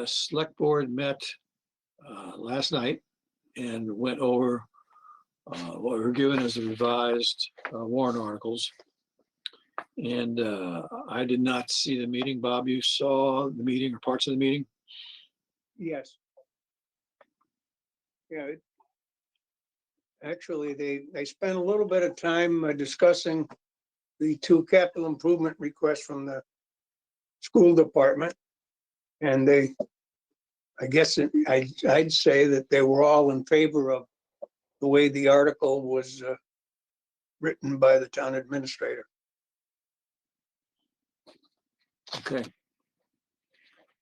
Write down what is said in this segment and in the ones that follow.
select board met last night and went over what we were given as the revised warrant articles. And I did not see the meeting. Bob, you saw the meeting or parts of the meeting? Yes. Yeah. Actually, they spent a little bit of time discussing the two capital improvement requests from the school department. And I guess I'd say that they were all in favor of the way the article was written by the town administrator. Okay.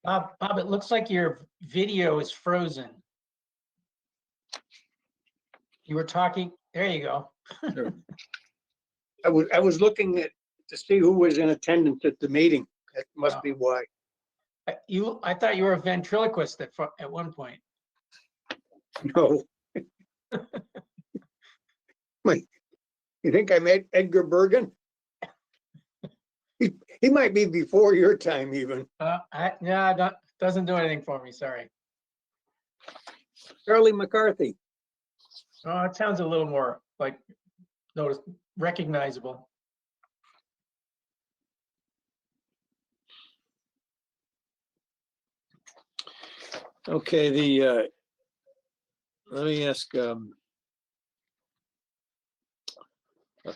Bob, it looks like your video is frozen. You were talking, there you go. Sure. I was looking to see who was in attendance at the meeting. That must be why. I thought you were a ventriloquist at one point. No. Wait, you think I met Edgar Bergen? He might be before your time even. Yeah, doesn't do anything for me, sorry. Charlie McCarthy. Oh, it sounds a little more like recognizable. Okay, let me ask a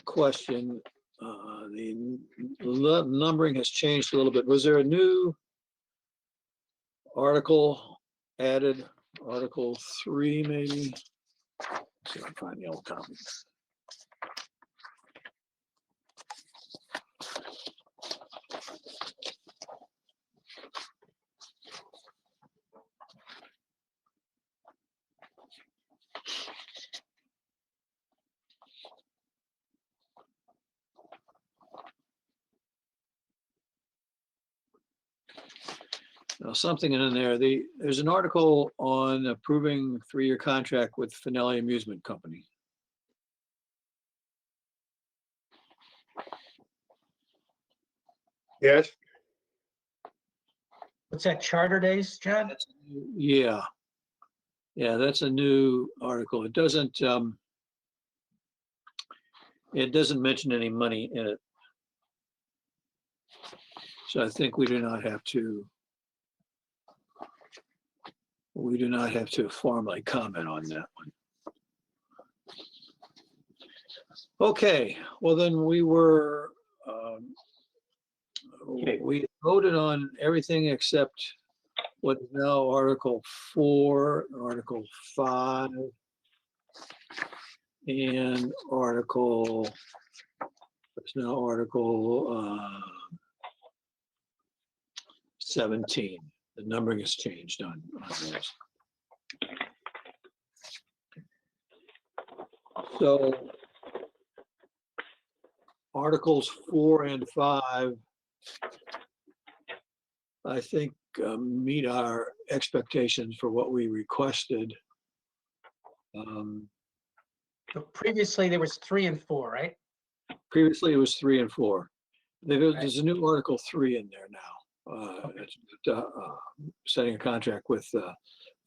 question. The numbering has changed a little bit. Was there a new article added? Article 3, maybe? Let's see if I can find the old copy. Now, something in there. There's an article on approving 3-year contract with Finelli Amusement Company. Yes. What's that, Charter Days, John? Yeah. Yeah, that's a new article. It doesn't mention any money in it. So I think we do not have to formally comment on that one. Okay, well then we voted on everything except what is now Article 4, Article 5, and Article 17. The numbering has changed on those. So Articles 4 and 5, I think, meet our expectations for what we requested. So previously there was 3 and 4, right? Previously, it was 3 and 4. There's a new Article 3 in there now. Okay. It's setting a contract with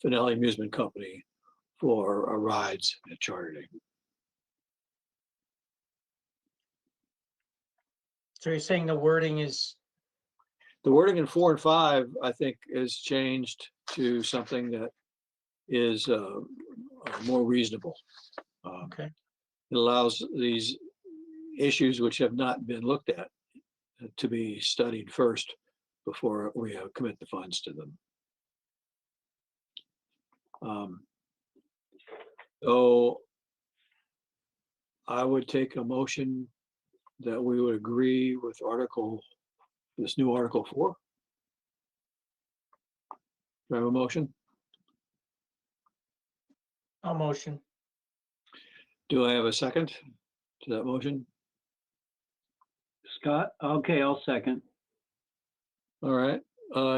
Finelli Amusement Company for rides at Charter Day. So you're saying the wording is, The wording in 4 and 5, I think, is changed to something that is more reasonable. okay, It allows these issues which have not been looked at to be studied first before we commit the funds to them. So I would take a motion that we would agree with this new Article 4. Do I have a motion? I'll motion. Do I have a second to that motion? Scott, okay, I'll second. All right,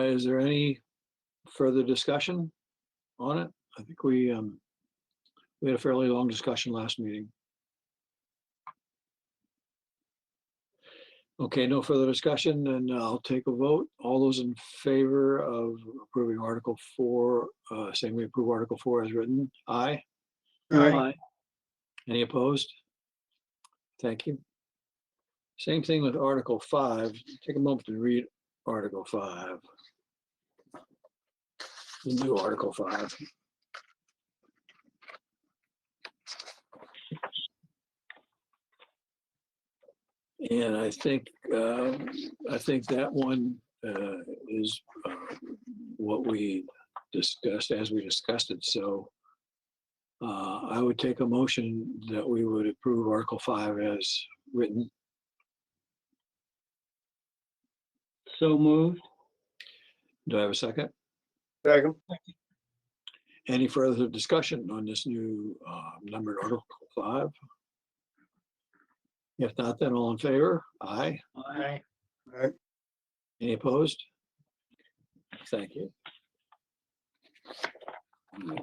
is there any further discussion on it? I think we had a fairly long discussion last meeting. Okay, no further discussion, and I'll take a vote. All those in favor of approving Article 4, saying we approve Article 4 as written, aye. Aye. Any opposed? Thank you. Same thing with Article 5. Take a moment to read Article 5. The new Article 5. And I think that one is what we discussed as we discussed it. So I would take a motion that we would approve Article 5 as written. So moved. Do I have a second? Second. Any further discussion on this new numbered Article 5? If not, then all in favor? Aye. Aye. Any opposed? Thank you.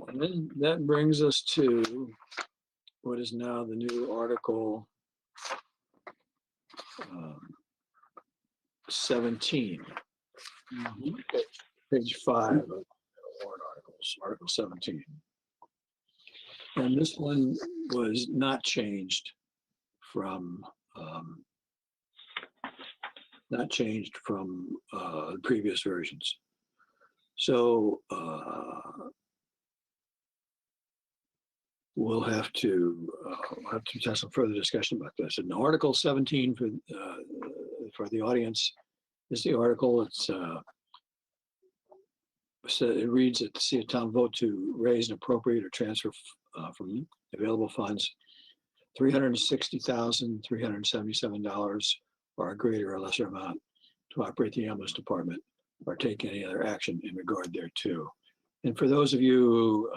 And then that brings us to what is now the new Article 17. Page 5 of the warrant articles, Article 17. And this one was not changed from previous versions. So we'll have to have some further discussion about this. And Article 17 for the audience is the article. So it reads that to see a town vote to raise and appropriate or transfer from available funds $360,377 or a greater or lesser amount to operate the ambulance department or take any other action in regard thereto. And for those of you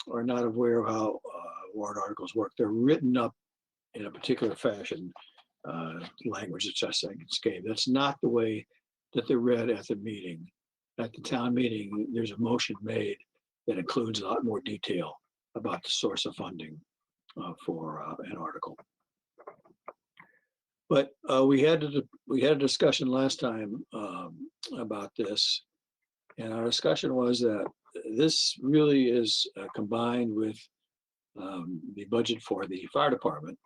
who are not aware of how warrant articles work, they're written up in a particular fashion, language that's just like it's gave. That's not the way that they're read at the meeting. At the town meeting, there's a motion made that includes a lot more detail about the source of funding for an article. But we had a discussion last time about this, and our discussion was that this really is combined with the budget for the fire department,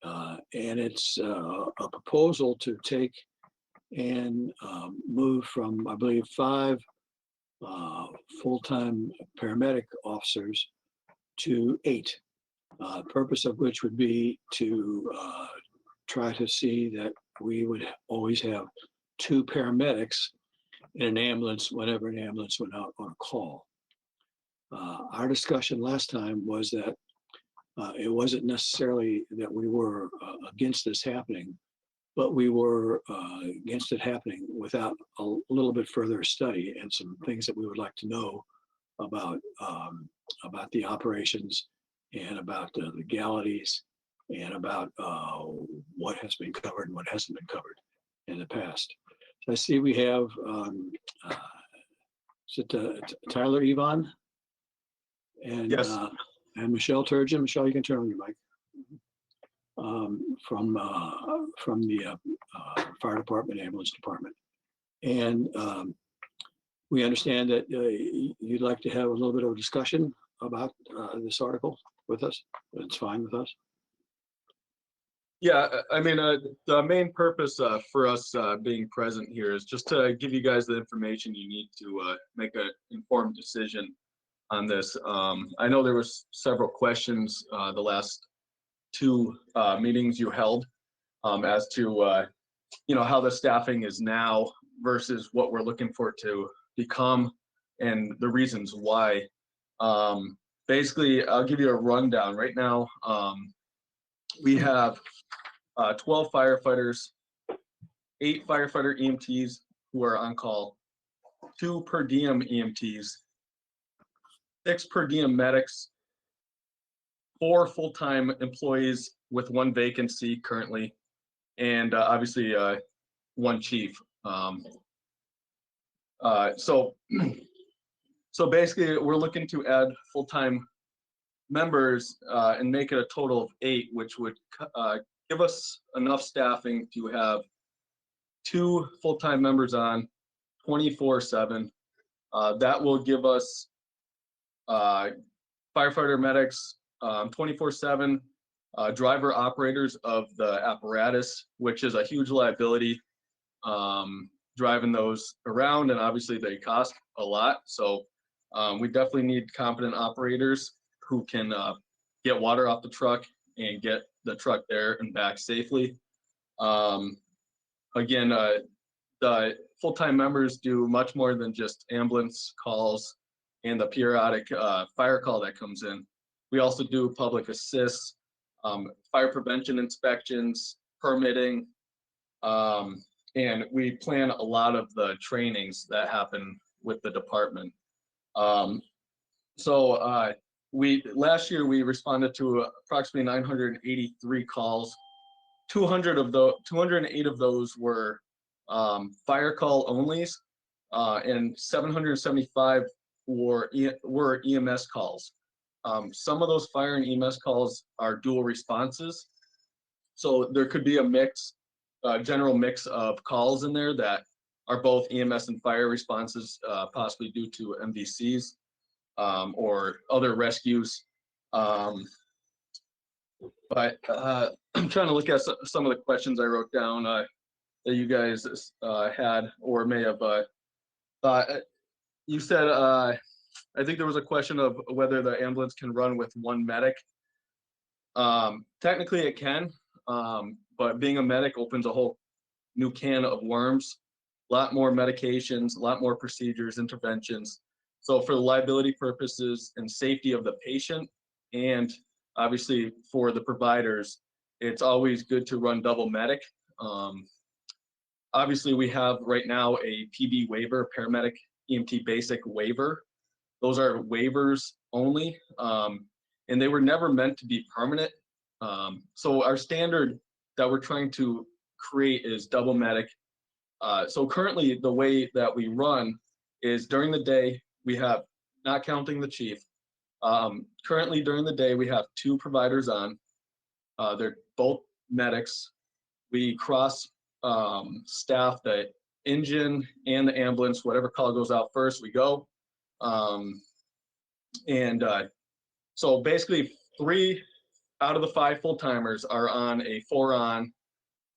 and it's a proposal to take and move from, I believe, 5 full-time paramedic officers to 8. Purpose of which would be to try to see that we would always have 2 paramedics in an ambulance whenever an ambulance went out on a call. Our discussion last time was that it wasn't necessarily that we were against this happening, but we were against it happening without a little bit further study and some things that we would like to know about the operations and about the legalities and about what has been covered and what hasn't been covered in the past. So I see we have is it Tyler Yvonne and Yes. And Michelle Turgeon. Michelle, you can turn on your mic. From the fire department, ambulance department, and we understand that you'd like to have a little bit of a discussion about this article with us. It's fine with us. Yeah, I mean, the main purpose for us being present here is just to give you guys the information you need to make an informed decision on this. I know there was several questions the last 2 meetings you held as to how the staffing is now versus what we're looking for it to become and the reasons why. Basically, I'll give you a rundown. Right now, we have 12 firefighters, 8 firefighter EMTs who are on call, 2 per diem EMTs, 6 per diem medics, 4 full-time employees with 1 vacancy currently, and obviously 1 chief. So basically, we're looking to add full-time members and make it a total of 8, which would give us enough staffing to have 2 full-time members on 24/7. That will give us firefighter medics 24/7, driver operators of the apparatus, which is a huge liability, driving those around, and obviously they cost a lot. So we definitely need competent operators who can get water off the truck and get the truck there and back safely. Again, the full-time members do much more than just ambulance calls and the periodic fire call that comes in. We also do public assists, fire prevention inspections, permitting, and we plan a lot of the trainings that happen with the department. Last year we responded to approximately 983 calls. 208 of those were fire call onlys, and 775 were EMS calls. Some of those fire and EMS calls are dual responses, so there could be a mix, general mix of calls in there that are both EMS and fire responses, possibly due to MVCs or other rescues. But I'm trying to look at some of the questions I wrote down that you guys had or may have you said, I think there was a question of whether the ambulance can run with one medic. Technically it can, but being a medic opens a whole new can of worms, a lot more medications, a lot more procedures, interventions. So for the liability purposes and safety of the patient, and obviously for the providers, it's always good to run double medic. Obviously we have right now a PB waiver, paramedic EMT basic waiver. Those are waivers only, and they were never meant to be permanent. So our standard that we're trying to create is double medic. So currently the way that we run is during the day, we have, not counting the chief, currently during the day, we have 2 providers on. They're both medics. We cross staff the engine and the ambulance, whatever call goes out first, we go. So basically 3 out of the 5 full-timers are on a 4 on,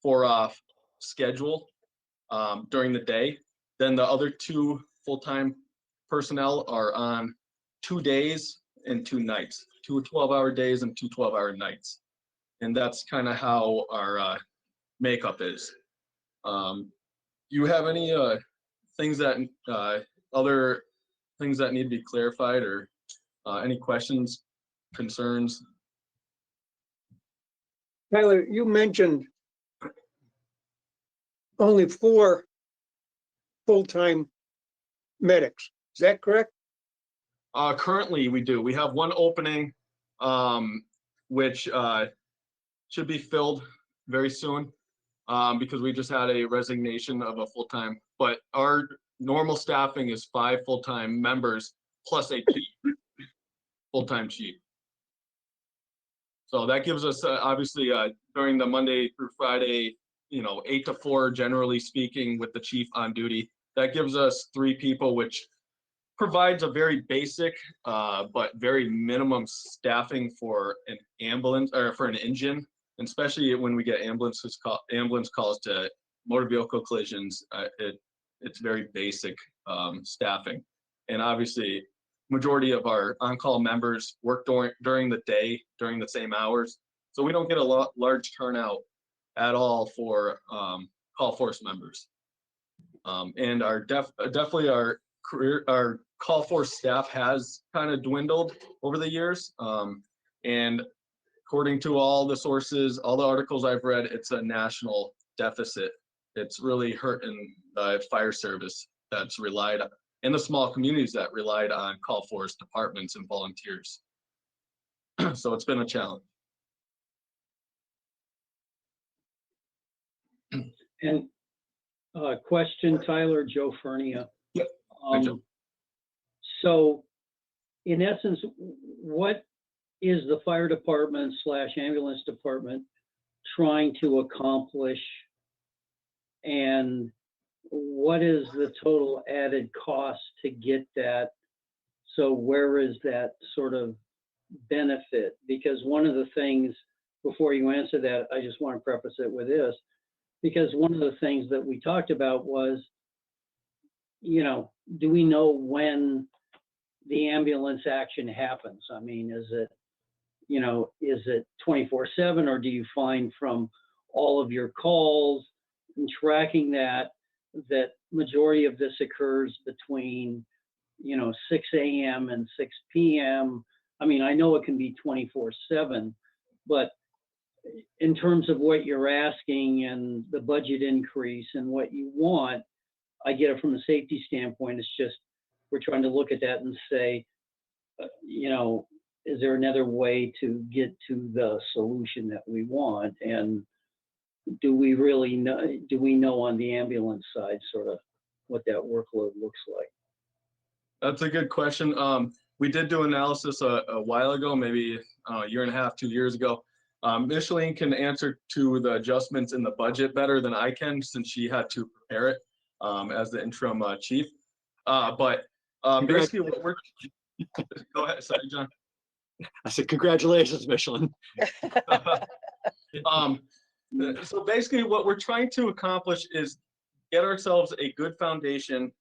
4 off schedule during the day. Then the other 2 full-time personnel are on 2 days and 2 nights, 2 12-hour days and 2 12-hour nights. And that's kind of how our makeup is. You have any things that other things that need to be clarified, or any questions, concerns? Tyler, you mentioned only 4 full-time medics. Is that correct? Currently we do. We have 1 opening, which should be filled very soon, because we just had a resignation of a full-time, but our normal staffing is 5 full-time members plus a chief, full-time chief. So that gives us obviously during the Monday through Friday, 8 to 4, generally speaking, with the chief on duty. That gives us 3 people, which provides a very basic but very minimum staffing for an ambulance or for an engine, and especially when we get ambulance calls to motor vehicle collisions. It's very basic staffing, and obviously majority of our on-call members work during the day, during the same hours, so we don't get a large turnout at all for call force members. And definitely our call force staff has kind of dwindled over the years, and according to all the sources, all the articles I've read, it's a national deficit. It's really hurting the fire service that's relied on, and the small communities that relied on call force departments and volunteers. So it's been a challenge. And question, Tyler, Joe Fernia. Yep. Hi, Joe. So in essence, what is the fire department / ambulance department trying to accomplish? And what is the total added cost to get that? So where is that sort of benefit? Because one of the things, before you answer that, I just want to preface it with this, because one of the things that we talked about was, you know, do we know when the ambulance action happens? I mean, is it, you know, is it 24/7, or do you find from all of your calls and tracking that majority of this occurs between, you know, 6 a.m. and 6 p.m.? I mean, I know it can be 24/7, but in terms of what you're asking and the budget increase and what you want, I get it from a safety standpoint. It's just, we're trying to look at that and say, you know, is there another way to get to the solution that we want? And do we really know, do we know on the ambulance side sort of what that workload looks like? That's a good question. We did do analysis a while ago, maybe a year and a half, 2 years ago. Micheline can answer to the adjustments in the budget better than I can, since she had to prepare it as the interim chief. But basically what we're, go ahead, sorry, John. I said, congratulations, Michelin. So basically what we're trying to accomplish is get ourselves a good foundation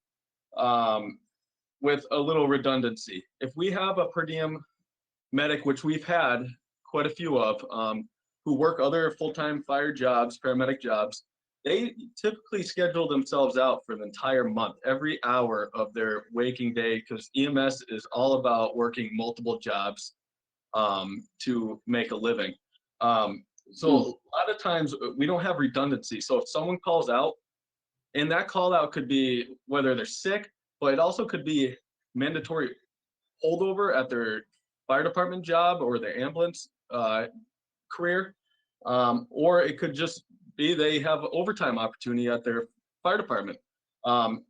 with a little redundancy. If we have a per diem medic, which we've had quite a few of, who work other full-time fire jobs, paramedic jobs, they typically schedule themselves out for the entire month, every hour of their waking day, because EMS is all about working multiple jobs to make a living. So a lot of times we don't have redundancy. So if someone calls out, and that call out could be whether they're sick, but it also could be mandatory holdover at their fire department job or their ambulance career, or it could just be they have overtime opportunity at their fire department.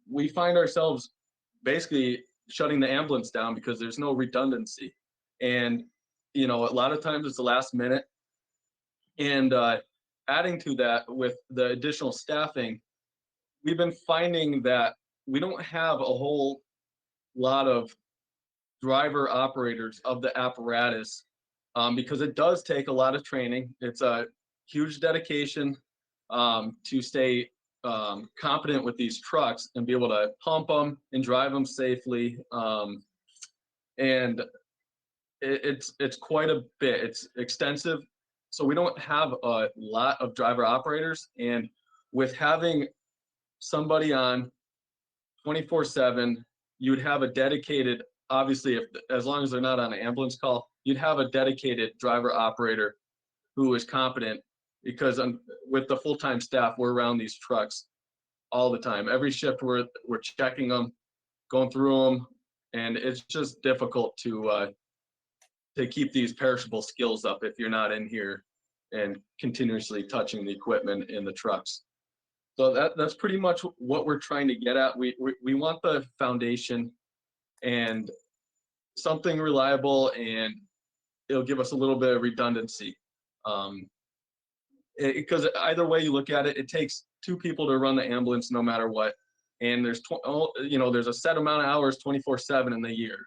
We find ourselves basically shutting the ambulance down because there's no redundancy. And, you know, a lot of times it's the last minute. And adding to that with the additional staffing, we've been finding that we don't have a whole lot of driver operators of the apparatus because it does take a lot of training. It's a huge dedication to stay competent with these trucks and be able to pump them and drive them safely. And it's quite a bit. It's extensive. So we don't have a lot of driver operators. And with having somebody on 24/7, you'd have a dedicated, obviously, as long as they're not on an ambulance call, you'd have a dedicated driver operator who is competent, because with the full-time staff, we're around these trucks all the time. Every shift we're checking them, going through them, and it's just difficult to keep these perishable skills up if you're not in here and continuously touching the equipment in the trucks. So that's pretty much what we're trying to get at. We want the foundation and something reliable, and it'll give us a little bit of redundancy. Because either way you look at it, it takes 2 people to run the ambulance no matter what. And there's there's a set amount of hours 24/7 in the year,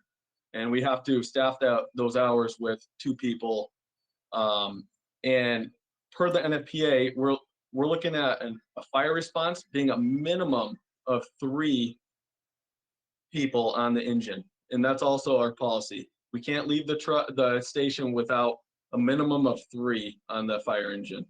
and we have to staff those hours with 2 people. And per the NFPA, we're looking at a fire response being a minimum of 3 people on the engine, and that's also our policy. We can't leave the station without a minimum of 3 on the fire engine.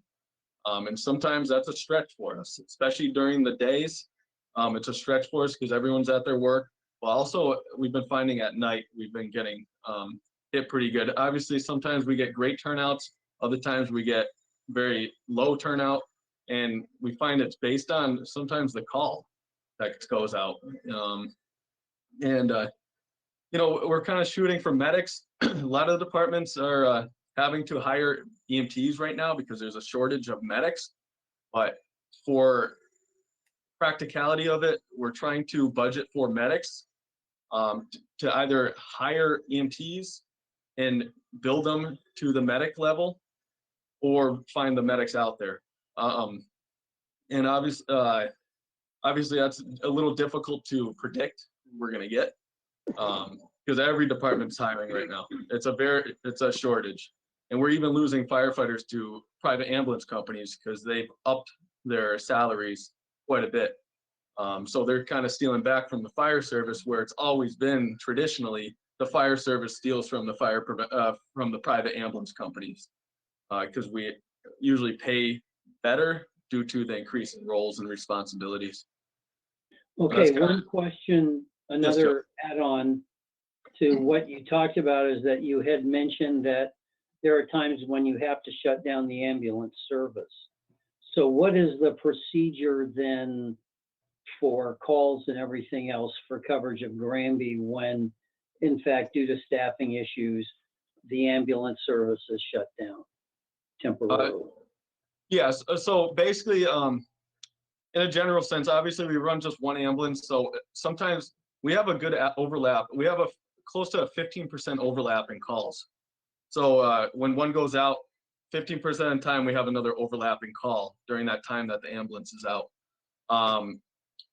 And sometimes that's a stretch for us, especially during the days. It's a stretch for us because everyone's at their work. But also, we've been finding at night, we've been getting hit pretty good. Obviously, sometimes we get great turnouts. Other times we get very low turnout. And we find it's based on sometimes the call that goes out. We're kind of shooting for medics. A lot of the departments are having to hire EMTs right now because there's a shortage of medics. But for practicality of it, we're trying to budget for medics to either hire EMTs and build them to the medic level, or find the medics out there. And obviously that's a little difficult to predict who we're gonna get, because every department's hiring right now. It's a shortage. And we're even losing firefighters to private ambulance companies because they've upped their salaries quite a bit. So they're kind of stealing back from the fire service, where it's always been traditionally the fire service steals from the private ambulance companies, because we usually pay better due to the increase in roles and responsibilities. Okay, kinda- one question, another add-on to what you talked about is that you had mentioned that there are times when you have to shut down the ambulance service. So what is the procedure then for calls and everything else for coverage of Granby when, in fact, due to staffing issues, the ambulance service is shut down temporarily? Yes, so basically, in a general sense, obviously we run just one ambulance, so sometimes we have a good overlap. We have a close to a 15% overlap in calls. So when one goes out, 15% of the time we have another overlapping call during that time that the ambulance is out.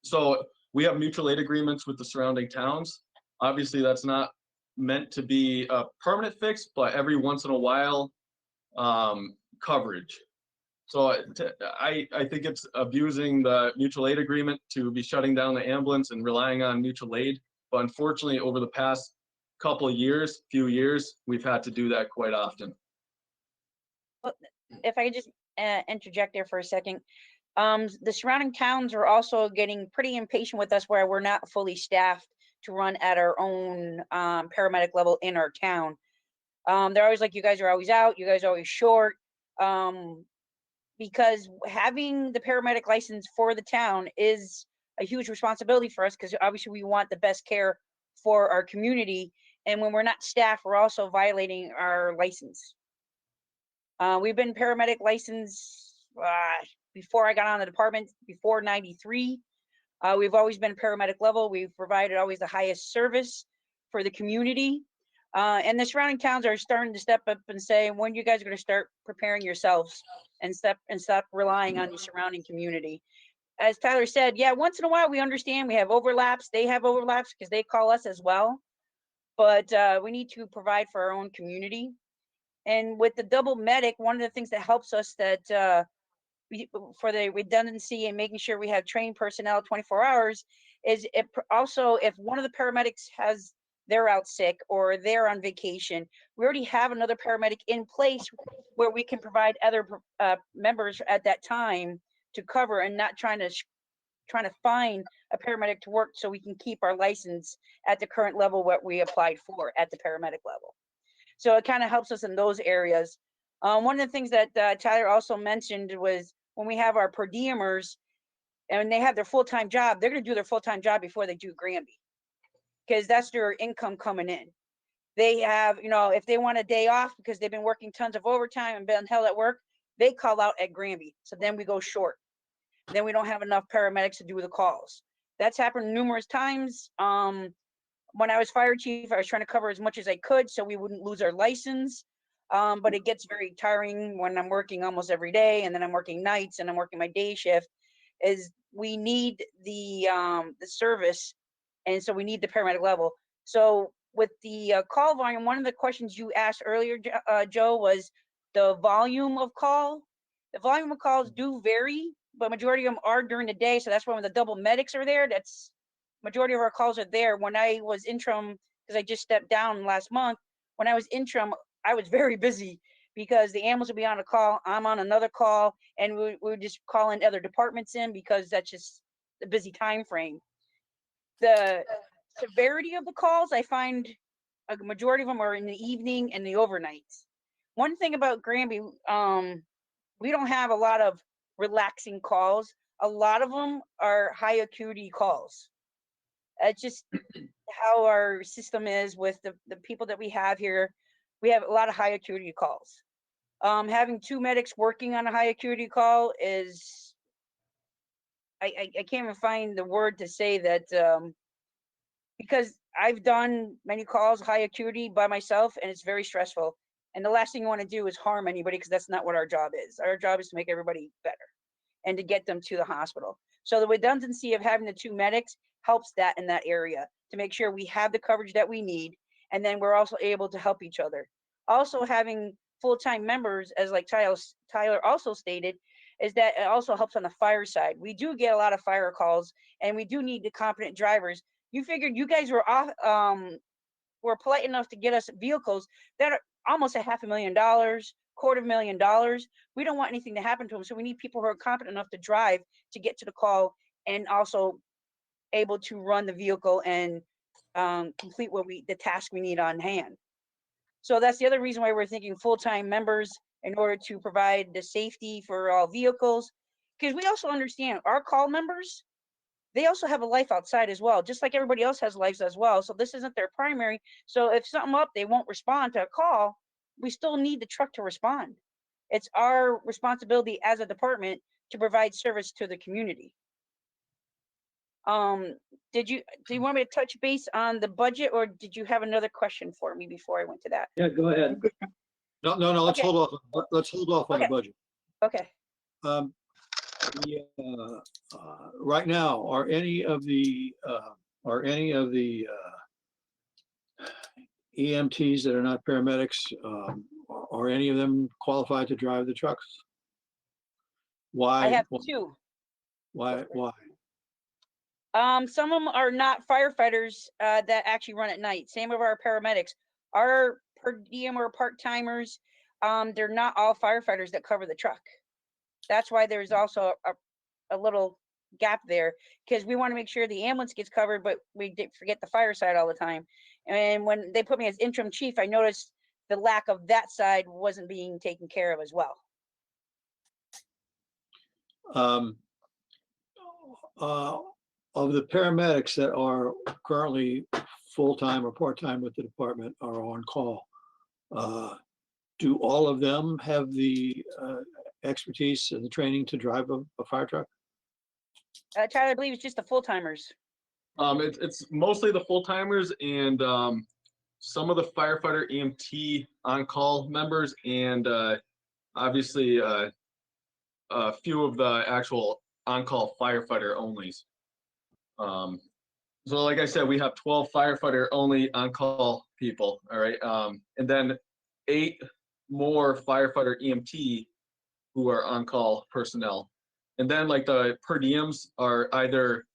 So we have mutual aid agreements with the surrounding towns. Obviously, that's not meant to be a permanent fix, but every once in a while, coverage. So I think it's abusing the mutual aid agreement to be shutting down the ambulance and relying on mutual aid. But unfortunately, over the past few years, we've had to do that quite often. If I could just interject there for a second. The surrounding towns are also getting pretty impatient with us where we're not fully staffed to run at our own paramedic level in our town. They're always like, you guys are always out, you guys are always short. Because having the paramedic license for the town is a huge responsibility for us, because obviously we want the best care for our community. And when we're not staffed, we're also violating our license. We've been paramedic license before I got on the department, before '93. We've always been paramedic level. We've provided always the highest service for the community. And the surrounding towns are starting to step up and say, when you guys are going to start preparing yourselves and stop relying on the surrounding community. As Tyler said, yeah, once in a while we understand we have overlaps. They have overlaps because they call us as well. But we need to provide for our own community. And with the double medic, one of the things that helps us that for the redundancy and making sure we have trained personnel 24 hours is if one of the paramedics they're out sick or they're on vacation, we already have another paramedic in place where we can provide other members at that time to cover, and not trying to find a paramedic to work, so we can keep our license at the current level what we applied for at the paramedic level. So it kind of helps us in those areas. One of the things that Tyler also mentioned was when we have our per diemers and they have their full-time job, they're going to do their full-time job before they do Granby, because that's their income coming in. They have, if they want a day off because they've been working tons of overtime and been held at work, they call out at Granby. So then we go short. Then we don't have enough paramedics to do the calls. That's happened numerous times. When I was fire chief, I was trying to cover as much as I could so we wouldn't lose our license. But it gets very tiring when I'm working almost every day, and then I'm working nights and I'm working my day shift. Is we need the service, and so we need the paramedic level. So with the call volume, one of the questions you asked earlier, Joe, was the volume of call. The volume of calls do vary, but majority of them are during the day. So that's when the double medics are there. That's majority of our calls are there. When I was interim, because I just stepped down last month, when I was interim, I was very busy because the ambulance would be on a call, I'm on another call, and we would just call in other departments in because that's just a busy time frame. The severity of the calls, I find a majority of them are in the evening and the overnights. One thing about Granby, we don't have a lot of relaxing calls. A lot of them are high acuity calls. It's just how our system is with the people that we have here. We have a lot of high acuity calls. Having two medics working on a high acuity call is, I can't even find the word to say that, because I've done many calls high acuity by myself, and it's very stressful. And the last thing you want to do is harm anybody, because that's not what our job is. Our job is to make everybody better and to get them to the hospital. So the redundancy of having the 2 medics helps that in that area to make sure we have the coverage that we need. And then we're also able to help each other. Also having full-time members, as like Tyler also stated, is that it also helps on the fire side. We do get a lot of fire calls, and we do need the competent drivers. You figured you guys were were polite enough to get us vehicles that are almost $500,000, $250,000. We don't want anything to happen to them, so we need people who are competent enough to drive to get to the call and also able to run the vehicle and complete the task we need on hand. So that's the other reason why we're thinking full-time members in order to provide the safety for all vehicles. Because we also understand our call members, they also have a life outside as well, just like everybody else has lives as well. So this isn't their primary. So if something up, they won't respond to a call, we still need the truck to respond. It's our responsibility as a department to provide service to the community. Do you want me to touch base on the budget, or did you have another question for me before I went to that? Yeah, go ahead. No, let's Okay. hold off. Let's hold off on the Okay. budget. Okay. Right now, are any of the EMTs that are not paramedics, are any of them qualified to drive the trucks? Why? I have 2. Why? Some of them are not firefighters that actually run at night. Same with our paramedics. Our per diem or part-timers, they're not all firefighters that cover the truck. That's why there's also a little gap there, because we want to make sure the ambulance gets covered, but we forget the fire side all the time. And when they put me as interim chief, I noticed the lack of that side wasn't being taken care of as well. Of the paramedics that are currently full-time or part-time with the department are on call, do all of them have the expertise and the training to drive a fire truck? Tyler, I believe it's just the full-timers. It's mostly the full-timers and some of the firefighter EMT on-call members, and obviously a few of the actual on-call firefighter onlys. So like I said, we have 12 firefighter only on-call people, all right? And then 8 more firefighter EMT who are on-call personnel. And then like the per diems are either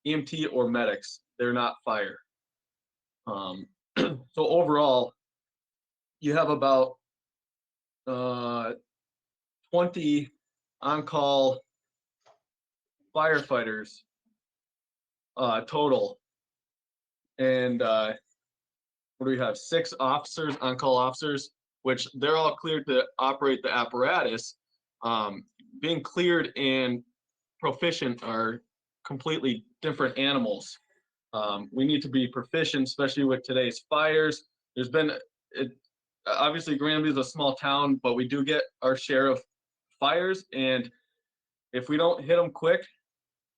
EMT or medics. They're not fire. So overall, you have about 20 on-call firefighters total. And what do we have? 6 officers, on-call officers, which they're all cleared to operate the apparatus. Being cleared and proficient are completely different animals. We need to be proficient, especially with today's fires. There's been, obviously Granby is a small town, but we do get our share of fires. And if we don't hit them quick,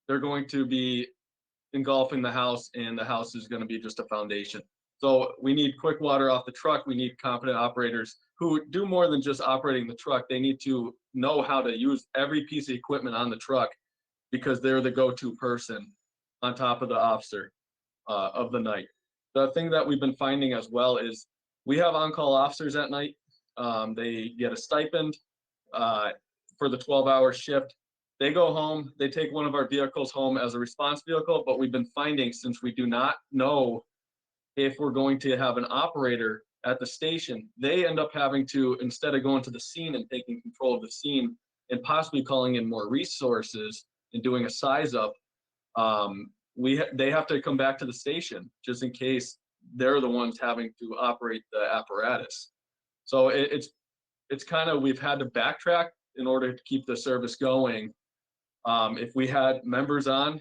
they're going to be engulfing the house, and the house is going to be just a foundation. So we need quick water off the truck. We need competent operators who do more than just operating the truck. They need to know how to use every piece of equipment on the truck, because they're the go-to person on top of the officer of the night. The thing that we've been finding as well is we have on-call officers at night. They get a stipend for the 12-hour shift. They go home, they take one of our vehicles home as a response vehicle, but we've been finding, since we do not know if we're going to have an operator at the station, they end up having to, instead of going to the scene and taking control of the scene and possibly calling in more resources and doing a size up, they have to come back to the station just in case they're the ones having to operate the apparatus. So it's kind of, we've had to backtrack in order to keep the service going. If we had members on,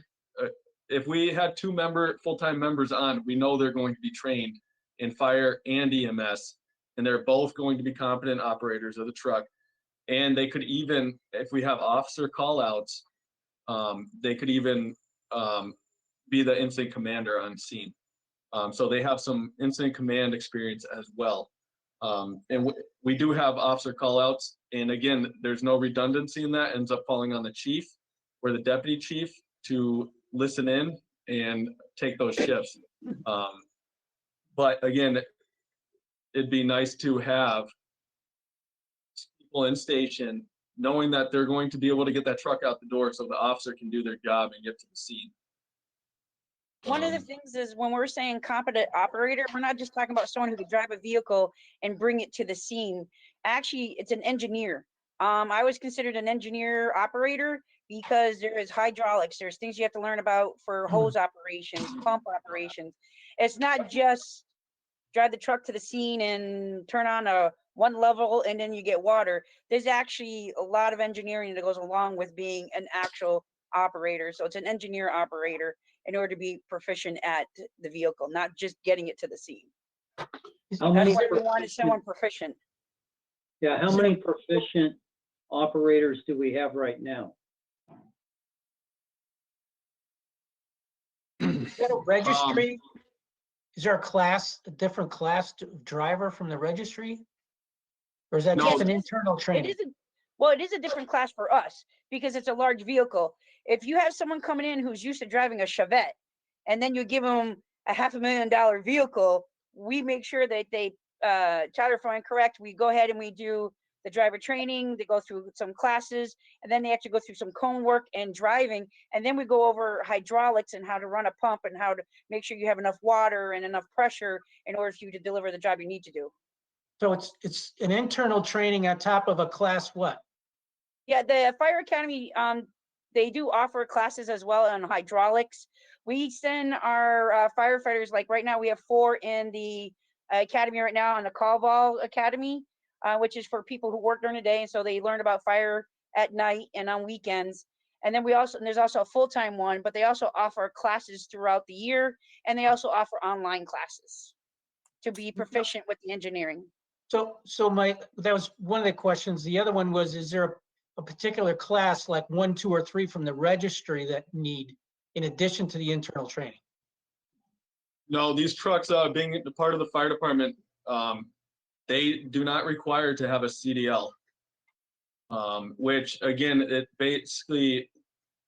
if we had 2 full-time members on, we know they're going to be trained in fire and EMS, and they're both going to be competent operators of the truck. And they could even, if we have officer call-outs, they could even be the incident commander on scene. So they have some incident command experience as well. And we do have officer callouts. And again, there's no redundancy in that. It ends up falling on the chief or the deputy chief to listen in and take those shifts. But again, it'd be nice to have people in station knowing that they're going to be able to get that truck out the door so the officer can do their job and get to the scene. One of the things is when we're saying competent operator, we're not just talking about someone who could drive a vehicle and bring it to the scene. Actually, it's an engineer. I was considered an engineer operator because there is hydraulics. There's things you have to learn about for hose operations, pump operations. It's not just drive the truck to the scene and turn on a one level and then you get water. There's actually a lot of engineering that goes along with being an actual operator. So it's an engineer operator in order to be proficient at the vehicle, not just getting it to the scene. How That's many why we wanted proficient- someone proficient. Yeah, how many proficient operators do we have right now? Is that a registry? Is there a different class driver from the registry? Or is that No. just an internal It training? isn't, well, it is a different class for us because it's a large vehicle. If you have someone coming in who's used to driving a Chevette and then you give them a $500,000 vehicle, we make sure that they charter fine correct. We go ahead and we do the driver training. They go through some classes and then they have to go through some cone work and driving. And then we go over hydraulics and how to run a pump and how to make sure you have enough water and enough pressure in order for you to deliver the job you need to do. So it's an internal training on top of a class what? Yeah, the fire academy, they do offer classes as well on hydraulics. We send our firefighters, like right now we have 4 in the academy right now on the Call Academy, which is for people who work during the day. And so they learn about fire at night and on weekends. And then there's also a full-time one, but they also offer classes throughout the year. And they also offer online classes to be proficient with the engineering. So that was one of the questions. The other one was, is there a particular class like 1, 2, or 3 from the registry that need in addition to the internal training? No, these trucks, being the part of the fire department, they do not require to have a CDL, which again, it basically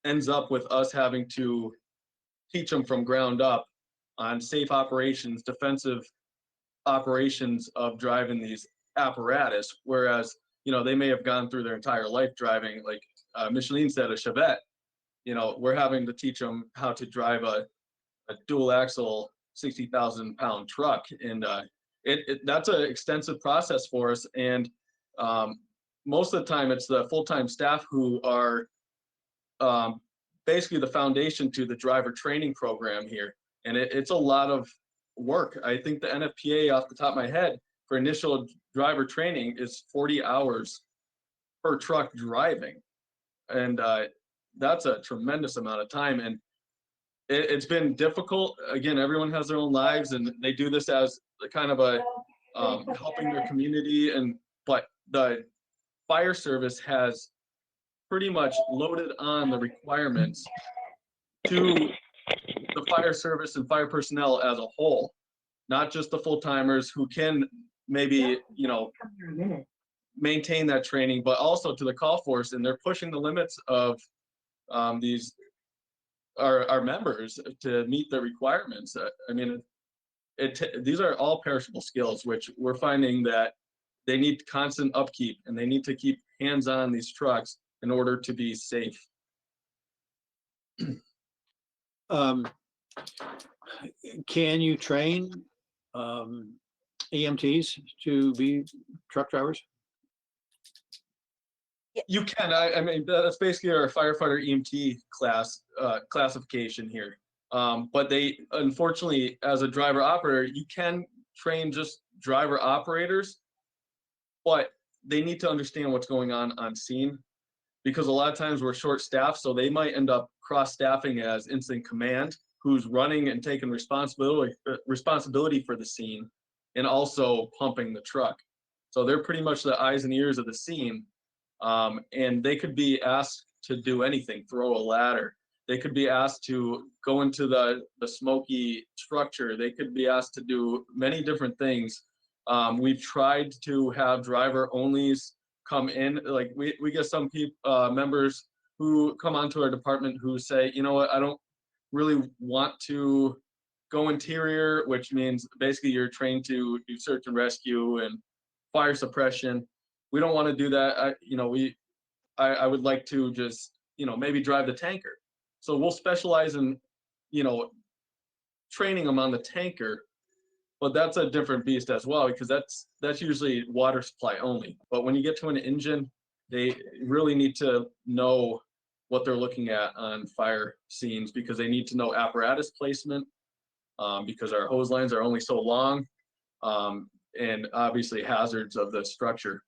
ends up with us having to teach them from ground up on safe operations, defensive operations of driving these apparatus, whereas, they may have gone through their entire life driving, like Micheline said, a Chevette. We're having to teach them how to drive a dual axle 60,000 pound truck. And that's an extensive process for us. And most of the time it's the full-time staff who are basically the foundation to the driver training program here. And it's a lot of work. I think the NFPA off the top of my head for initial driver training is 40 hours per truck driving. And that's a tremendous amount of time. And it's been difficult. Again, everyone has their own lives and they do this as kind of a helping their community. But the fire service has pretty much loaded on the requirements to the fire service and fire personnel as a whole, not just the full timers who can maybe, maintain that training, but also to the call force. And they're pushing the limits of these our members to meet the requirements. I mean, these are all perishable skills, which we're finding that they need constant upkeep and they need to keep hands on these trucks in order to be safe. Can you train EMTs to be truck drivers? You can. I mean, that's basically our firefighter EMT classification here. But they, unfortunately, as a driver operator, you can train just driver operators, but they need to understand what's going on scene, because a lot of times we're short staffed, so they might end up cross staffing as incident command, who's running and taking responsibility for the scene and also pumping the truck. So they're pretty much the eyes and ears of the scene. And they could be asked to do anything, throw a ladder. They could be asked to go into the smoky structure. They could be asked to do many different things We've tried to have driver onlys come in. Like we get some people, members who come onto our department who say, you know what, I don't really want to go interior, which means basically you're trained to do search and rescue and fire suppression. We don't want to do that. I would like to just, maybe drive the tanker. So we'll specialize in, training them on the tanker, but that's a different beast as well, because that's usually water supply only. But when you get to an engine, they really need to know what they're looking at on fire scenes, because they need to know apparatus placement, because our hose lines are only so long, and obviously hazards of the structure.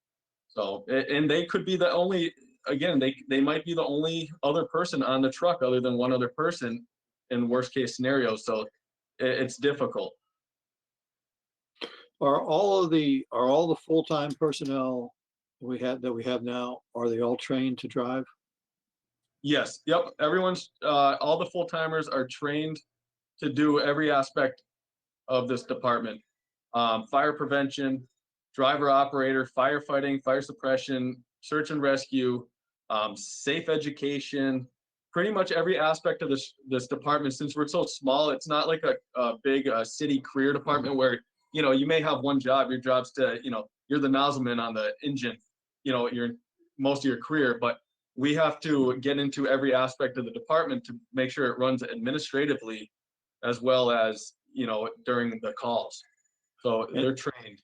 So, and they could be the only, again, they might be the only other person on the truck other than one other person in worst case scenarios. So it's difficult. Are all the full-time personnel that we have now, are they all trained to drive? Yes, yep. Everyone's, all the full timers are trained to do every aspect of this department. Fire prevention, driver operator, firefighting, fire suppression, search and rescue, safe education, pretty much every aspect of this department. Since we're so small, it's not like a big city career department where, you may have one job. Your job's to, you're the nozzleman on the engine, your most of your career, but we have to get into every aspect of the department to make sure it runs administratively as well as, during the calls. So they're trained.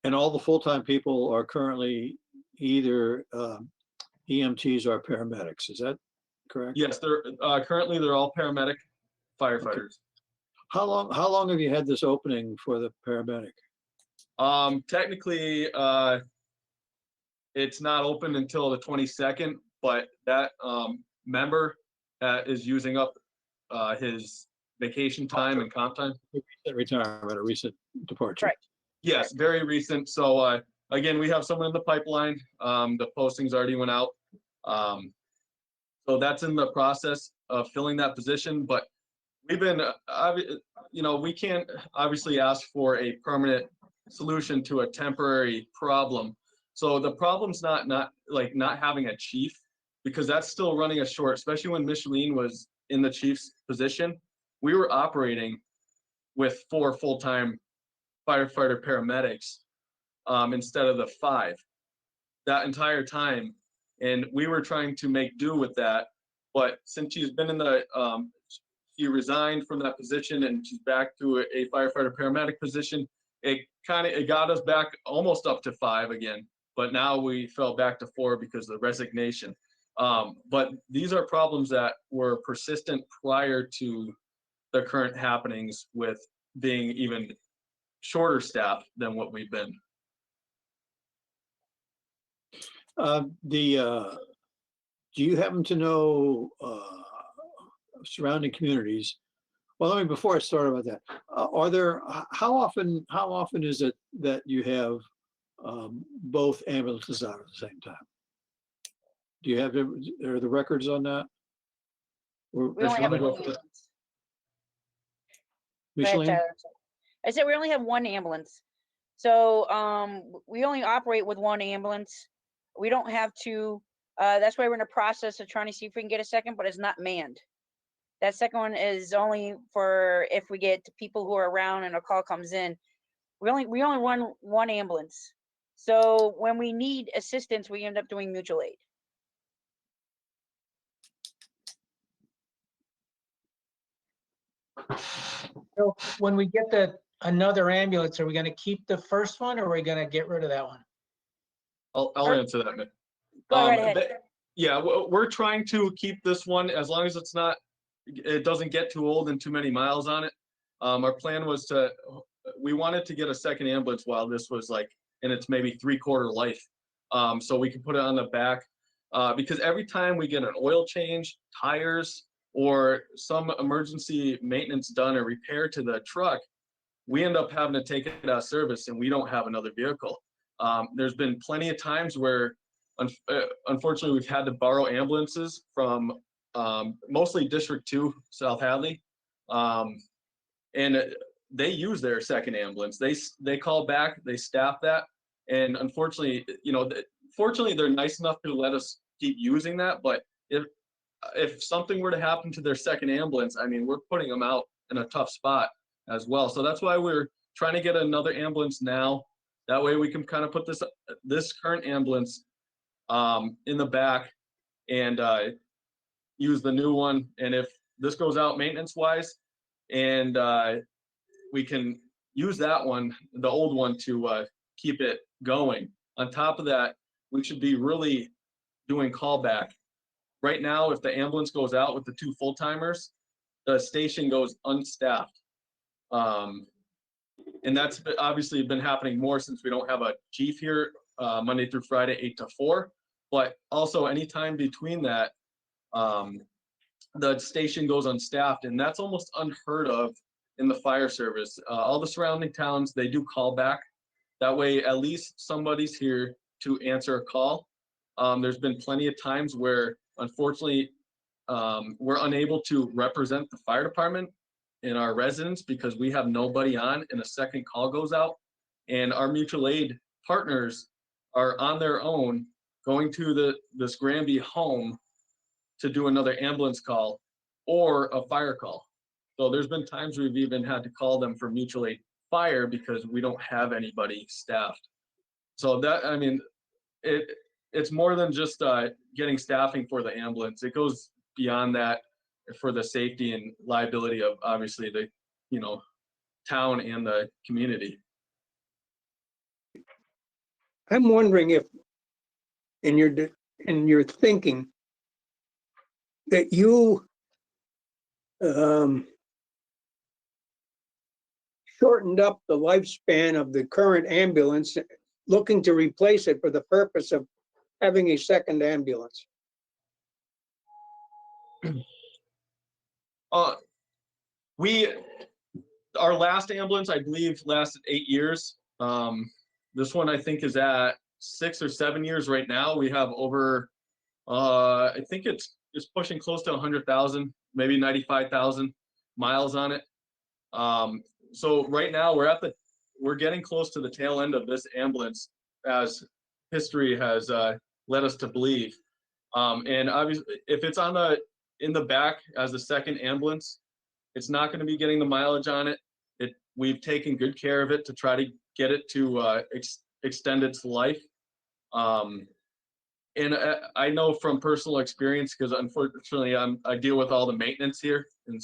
And all the full-time people are currently either EMTs or paramedics, is that correct? Yes, they're currently they're all paramedic firefighters. Okay. How long have you had this opening for the paramedic? Technically, it's not open until the 22nd, but that member is using up his vacation time and comp time. Recent retirement, a recent departure. Right. Yes, very recent. So again, we have someone in the pipeline. The postings already went out. So that's in the process of filling that position, but we've been, we can't obviously ask for a permanent solution to a temporary problem. So the problem's not having a chief, because that's still running us short, especially when Micheline was in the chief's position. We were operating with 4 full-time firefighter paramedics instead of the 5 that entire time. And we were trying to make do with that. But since she's been in the, she resigned from that position and she's back to a firefighter paramedic position, it got us back almost up to 5 again. But now we fell back to 4 because of the resignation. But these are problems that were persistent prior to the current happenings, with being even shorter staffed than what we've been. Do you happen to know surrounding communities? Well, before I start about that, how often is it that you have both ambulances out at the same time? Do you have, are the records on that? We only have one go ambulance. Go ahead, Micheline? Tyler. I said we only have one ambulance. So we only operate with one ambulance. We don't have two. That's why we're in the process of trying to see if we can get a second, but it's not manned. That second one is only for if we get people who are around and a call comes in. We only run one ambulance. So when we need assistance, we end up doing mutual aid. So when we get another ambulance, are we gonna keep the first one or are we gonna get rid of that one? I'll answer that, Mick. Go right ahead. Yeah, we're trying to keep this one as long as it doesn't get too old and too many miles on it. Our plan was we wanted to get a second ambulance while this was like in its maybe 3/4 life. So we can put it on the back, because every time we get an oil change, tires, or some emergency maintenance done or repair to the truck, we end up having to take it out of service and we don't have another vehicle. There's been plenty of times where unfortunately we've had to borrow ambulances from mostly District 2, South Hadley. And they use their second ambulance. They call back, they staff that, and unfortunately, fortunately they're nice enough to let us keep using that. But if something were to happen to their second ambulance, I mean, we're putting them out in a tough spot as well. So that's why we're trying to get another ambulance now. That way we can kind of put this current ambulance in the back and use the new one. And if this goes out maintenance wise, and we can use that one, the old one, to keep it going. On top of that, we should be really doing callback. Right now, if the ambulance goes out with the 2 full-timers, the station goes unstaffed. And that's obviously been happening more since we don't have a chief here Monday through Friday, 8 to 4. But also anytime between that, the station goes unstaffed, and that's almost unheard of in the fire service. All the surrounding towns, they do callback. That way, at least somebody's here to answer a call. There's been plenty of times where, unfortunately, we're unable to represent the fire department and our residents because we have nobody on and a second call goes out. And our mutual aid partners are on their own going to this Granby home to do another ambulance call or a fire call. So there's been times we've even had to call them for mutual aid fire because we don't have anybody staffed. So that, I mean, it's more than just getting staffing for the ambulance. It goes beyond that for the safety and liability of obviously the, town and the community. I'm wondering if in your thinking that you shortened up the lifespan of the current ambulance, looking to replace it for the purpose of having a second ambulance. Our last ambulance, I believe, lasted 8 years. This one I think is at 6 or 7 years right now. We have over, I think it's pushing close to 100,000, maybe 95,000 miles on it. So right now we're getting close to the tail end of this ambulance, as history has led us to believe. And obviously, if it's in the back as the second ambulance, it's not going to be getting the mileage on it. We've taken good care of it to try to get it to extend its life. And I know from personal experience, because unfortunately I deal with all the maintenance here and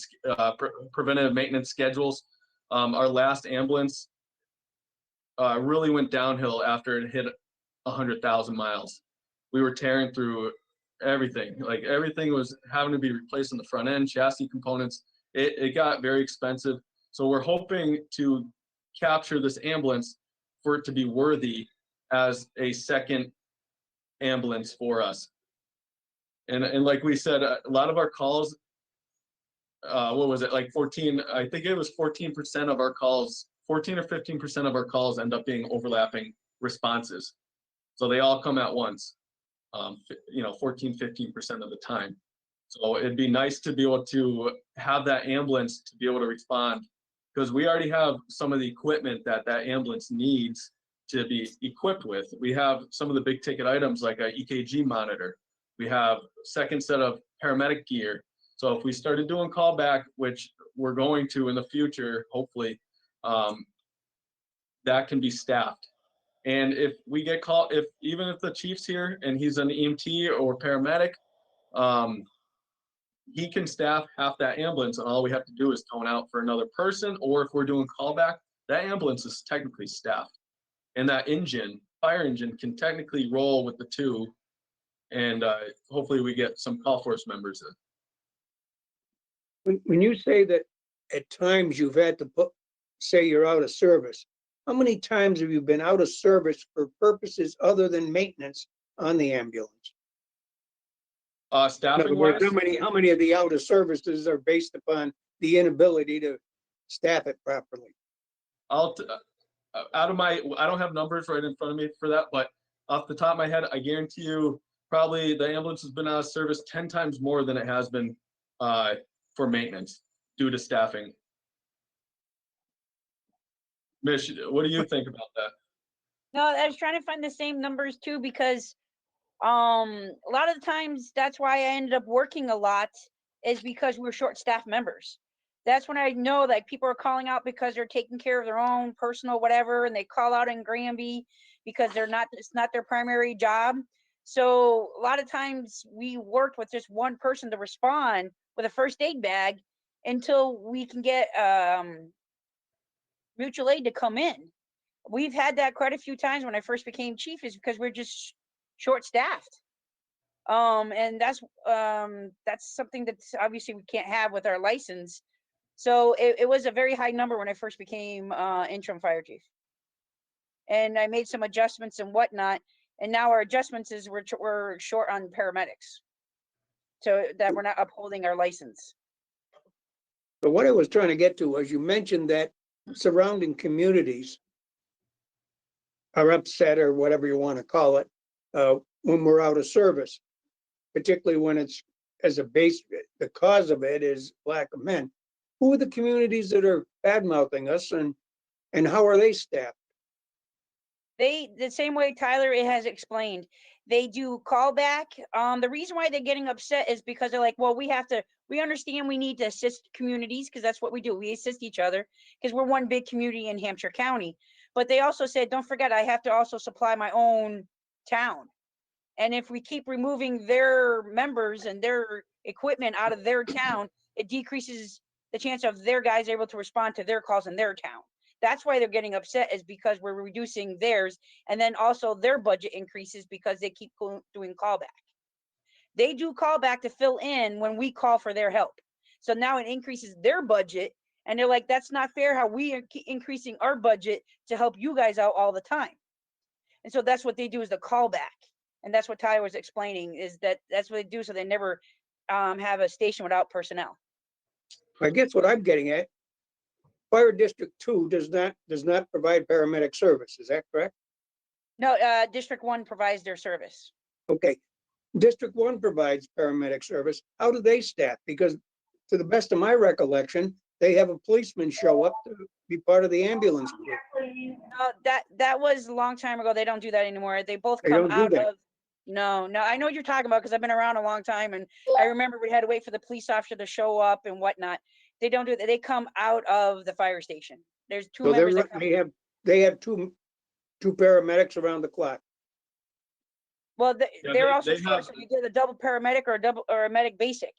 preventative maintenance schedules. Our last ambulance really went downhill after it hit 100,000 miles. We were tearing through everything. Like everything was having to be replaced on the front end, chassis components. It got very expensive. So we're hoping to capture this ambulance for it to be worthy as a second ambulance for us. And like we said, a lot of our calls, what was it, like 14, I think it was 14% of our calls, 14 or 15% of our calls end up being overlapping responses. So they all come at once, 14, 15% of the time. So it'd be nice to be able to have that ambulance to be able to respond, because we already have some of the equipment that ambulance needs to be equipped with. We have some of the big ticket items like a EKG monitor. We have second set of paramedic gear. So if we started doing callback, which we're going to in the future, hopefully, that can be staffed. And if we get called, even if the chief's here and he's an EMT or paramedic, he can staff half that ambulance, and all we have to do is tone out for another person. Or if we're doing callback, that ambulance is technically staffed, and that fire engine can technically roll with the two, and hopefully we get some call force members in. When you say that at times you've had to say you're out of service, how many times have you been out of service for purposes other than maintenance on the ambulance? In Staffing other words, wise, how many of the out of services are based upon the inability to staff it properly? I don't have numbers right in front of me for that, but off the top of my head, I guarantee you probably the ambulance has been out of service 10 times more than it has been for maintenance due to staffing. Mish, what do you think about that? No, I was trying to find the same numbers too, because a lot of the times that's why I ended up working a lot, is because we were short staff members. That's when I know like people are calling out because they're taking care of their own personal whatever, and they call out in Granby because it's not their primary job. So a lot of times we worked with just one person to respond with a first aid bag until we can get mutual aid to come in. We've had that quite a few times when I first became chief, is because we're just short staffed. And that's something that obviously we can't have with our license. So it was a very high number when I first became interim fire chief. And I made some adjustments and whatnot. And now our adjustments is we're short on paramedics, so that we're not upholding our license. But what I was trying to get to was, you mentioned that surrounding communities are upset, or whatever you want to call it, when we're out of service, particularly when it's as a base, the cause of it is lack of men. Who are the communities that are bad mouthing us, and how are they staffed? The same way Tyler has explained, they do callback. The reason why they're getting upset is because they're like, well, we understand we need to assist communities, because that's what we do. We assist each other because we're one big community in Hampshire County. But they also said, don't forget, I have to also supply my own town. And if we keep removing their members and their equipment out of their town, it decreases the chance of their guys able to respond to their calls in their town. That's why they're getting upset, is because we're reducing theirs. And then also their budget increases because they keep doing callback. They do callback to fill in when we call for their help. So now it increases their budget. And they're like, that's not fair how we are increasing our budget to help you guys out all the time. And so that's what they do, is the callback. And that's what Tyler was explaining, is that's what they do. So they never have a station without personnel. I guess what I'm getting at, Fire District 2 does not provide paramedic service. Is that correct? No, District 1 provides their service. Okay. District 1 provides paramedic service. How do they staff? Because to the best of my recollection, they have a policeman show up to be part of the ambulance group. That was a long time ago. They don't do that anymore. They both They come don't do out that. of, no, I know what you're talking about, because I've been around a long time, and I remember we had to wait for the police officer to show up and whatnot. They don't do that. They come out of the fire station. There's two So members that come. they have two paramedics around the clock. Well, Yeah, they're they- also they short, have- so you get a double paramedic or a medic basic.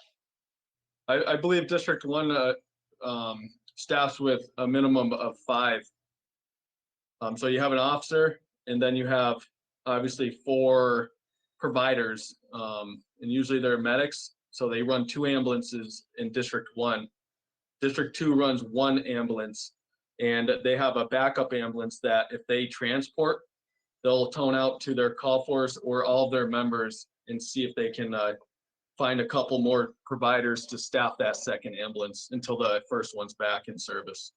I believe District 1 staffs with a minimum of 5. So you have an officer, and then you have obviously 4 providers, and usually they're medics. So they run 2 ambulances in District 1. District 2 runs 1 ambulance, and they have a backup ambulance that if they transport, they'll tone out to their call force or all of their members and see if they can find a couple more providers to staff that second ambulance until the first one's back in service.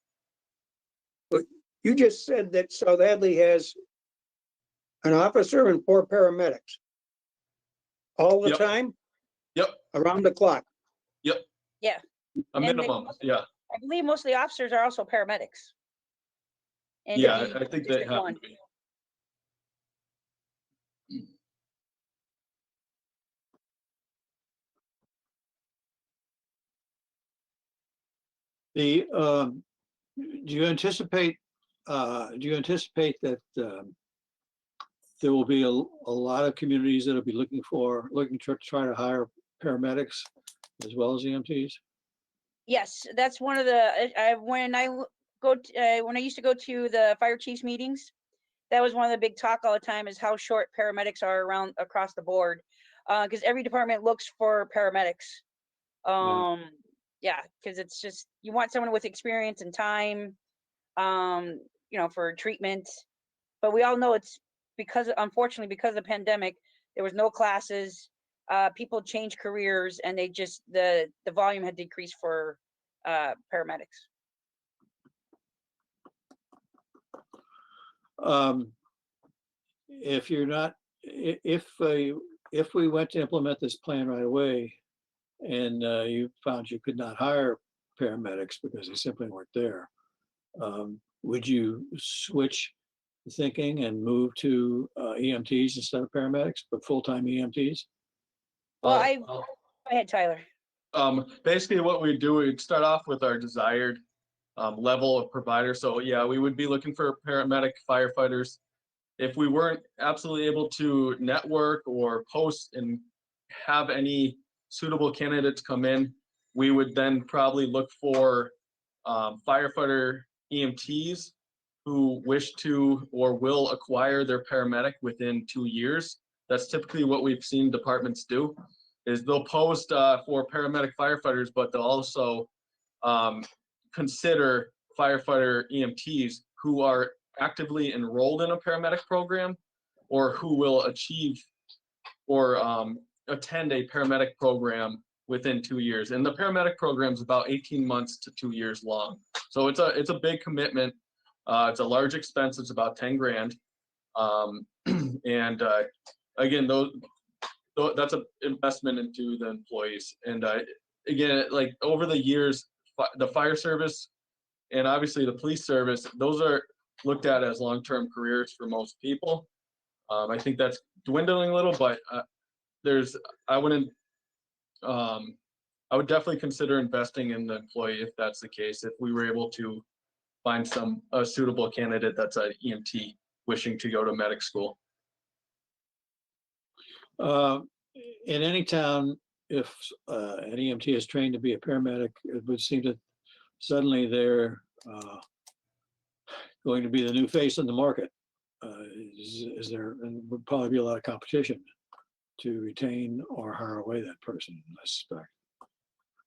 You just said that South Hadley has an officer and 4 paramedics. All the Yep. time? Yep. Around the clock? Yeah. A And they minimum, also- yeah. I believe most of the officers are also paramedics. in Yeah, the I think they District have 1. to be. The, do you anticipate that there will be a lot of communities that'll be looking to try to hire paramedics as well as EMTs? Yes, that's one of the, when I used to go to the fire chiefs meetings, that was one of the big talk all the time, is how short paramedics are around across the board. Because every department looks for paramedics. Yeah, because it's just, you want someone with experience and time, for treatment. But we all know it's unfortunately, because of the pandemic, there was no classes. People changed careers, and they just, the volume had decreased for paramedics. If you're not, if we went to implement this plan right away and you found you could not hire paramedics because they simply weren't there, would you switch the thinking and move to EMTs instead of paramedics, but full-time EMTs? Well, Uh, go ahead, Tyler. Basically what we do, we'd start off with our desired level of provider. So yeah, we would be looking for paramedic firefighters. If we weren't absolutely able to network or post and have any suitable candidates come in, we would then probably look for firefighter EMTs who wish to or will acquire their paramedic within 2 years. That's typically what we've seen departments do, is they'll post for paramedic firefighters, but they'll also consider firefighter EMTs who are actively enrolled in a paramedic program or who will achieve or attend a paramedic program within 2 years. And the paramedic program is about 18 months to 2 years long. So it's a big commitment. It's a large expense. It's about 10 grand. And again, that's an investment into the employees. And again, like over the years, the fire service and obviously the police service, those are looked at as long-term careers for most people. I think that's dwindling a little, but I would definitely consider investing in the employee if that's the case, if we were able to find a suitable candidate that's an EMT wishing to go to medic school. In any town, if an EMT is trained to be a paramedic, it would seem that suddenly they're going to be the new face in the market. Is there, and would probably be a lot of competition to retain or hire away that person, I suspect.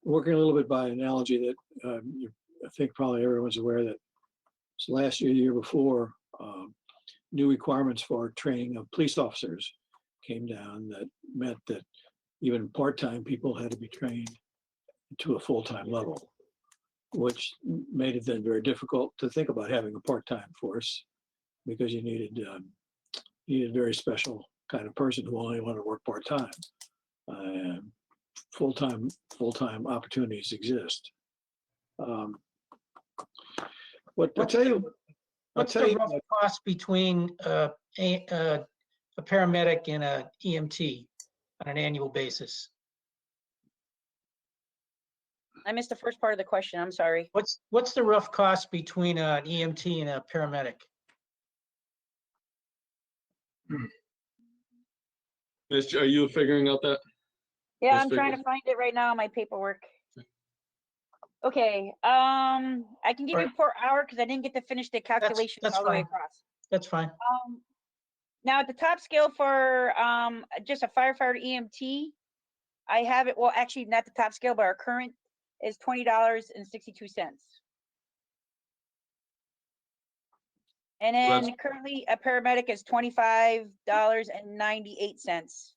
Working a little bit by analogy that I think probably everyone's aware that last year, the year before, new requirements for training of police officers came down that meant that even part-time people had to be trained to a full-time level, which made it then very difficult to think about having a part-time force because you needed a very special kind of person who only wanted to work part-time. Full-time opportunities exist. What's the rough cost between a paramedic and a EMT on an annual basis? I missed the first part of the question. I'm sorry. What's the rough cost between an EMT and a paramedic? Are you figuring out that? Yeah, Those I'm trying to figures? find it right now in my paperwork. Okay, I can give you per hour because I didn't get to finish the calculation that's all the way fine. across. That's fine. Now at the top scale for just a firefighter EMT, I have it, well, actually not the top scale, but our current is $20.62. And then currently a paramedic is $25.98.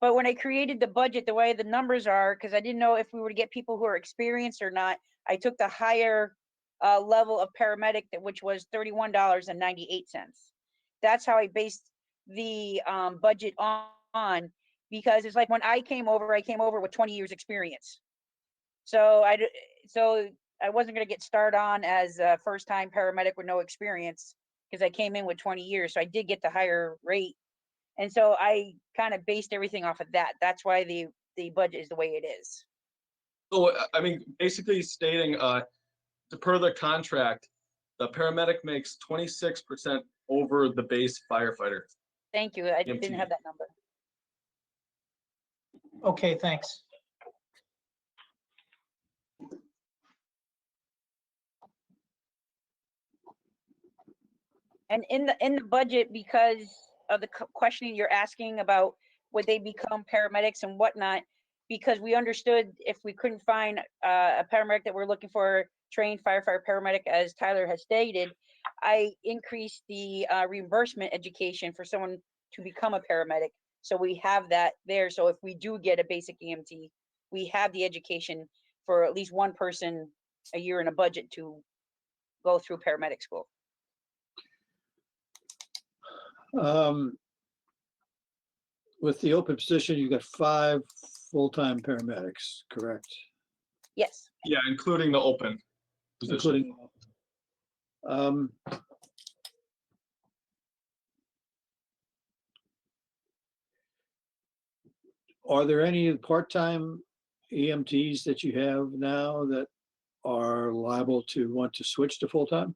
But when I created the budget, the way the numbers are, because I didn't know if we were to get people who are experienced or not, I took the higher level of paramedic, which was $31.98. That's how I based the budget on, because it's like when I came over with 20 years experience. So I wasn't going to get started on as a first-time paramedic with no experience because I came in with 20 years. So I did get the higher rate. And so I kind of based everything off of that. That's why the budget is the way it is. So, I mean, basically stating, per the contract, the paramedic makes 26% over the base firefighter. Thank you. I EMT. didn't have that number. Okay, thanks. And in the budget, because of the questioning you're asking about would they become paramedics and whatnot, because we understood if we couldn't find a paramedic that we're looking for, trained firefighter paramedic, as Tyler has stated, I increased the reimbursement education for someone to become a paramedic. So we have that there. So if we do get a basic EMT, we have the education for at least one person a year in a budget to go through paramedic school. With the open position, you got 5 full-time paramedics, correct? Yes. Yeah, including the open position. Including, Um, Are there any part-time EMTs that you have now that are liable to want to switch to full-time?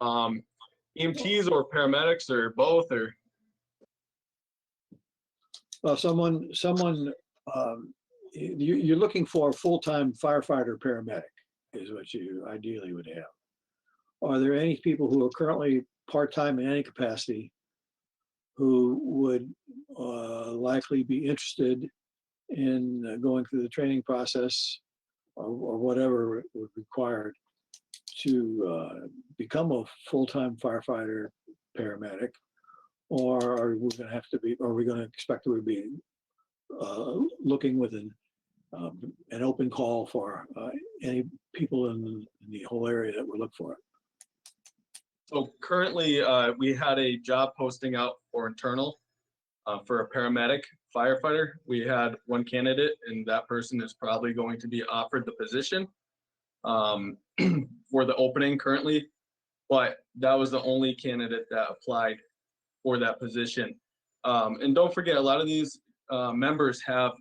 EMTs or paramedics or both, or Well, you're looking for a full-time firefighter paramedic is what you ideally would have. Are there any people who are currently part-time in any capacity who would likely be interested in going through the training process or whatever would required to become a full-time firefighter paramedic? Or are we going to have to be, are we going to expect to be looking with an open call for any people in the whole area that would look for it? so currently we had a job posting out for internal for a paramedic firefighter. We had one candidate, and that person is probably going to be offered the position for the opening currently. But that was the only candidate that applied for that position. And don't forget, a lot of these members have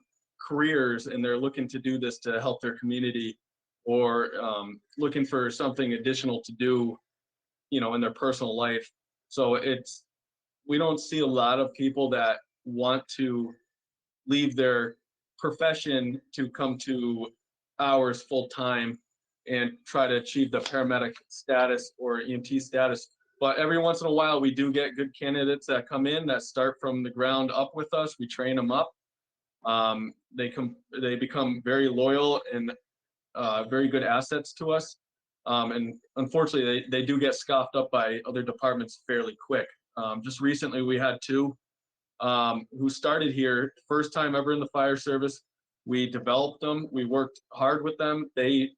careers and they're looking to do this to help their community, or looking for something additional to do, you know, in their personal life. So we don't see a lot of people that want to leave their profession to come to ours full time and try to achieve the paramedic status or EMT status. But every once in a while, we do get good candidates that come in that start from the ground up with us. We train them up. They become very loyal and very good assets to us. And unfortunately, they do get scoffed up by other departments fairly quick. Just recently, we had two who started here, first time ever in the fire service. We developed them. We worked hard with them. They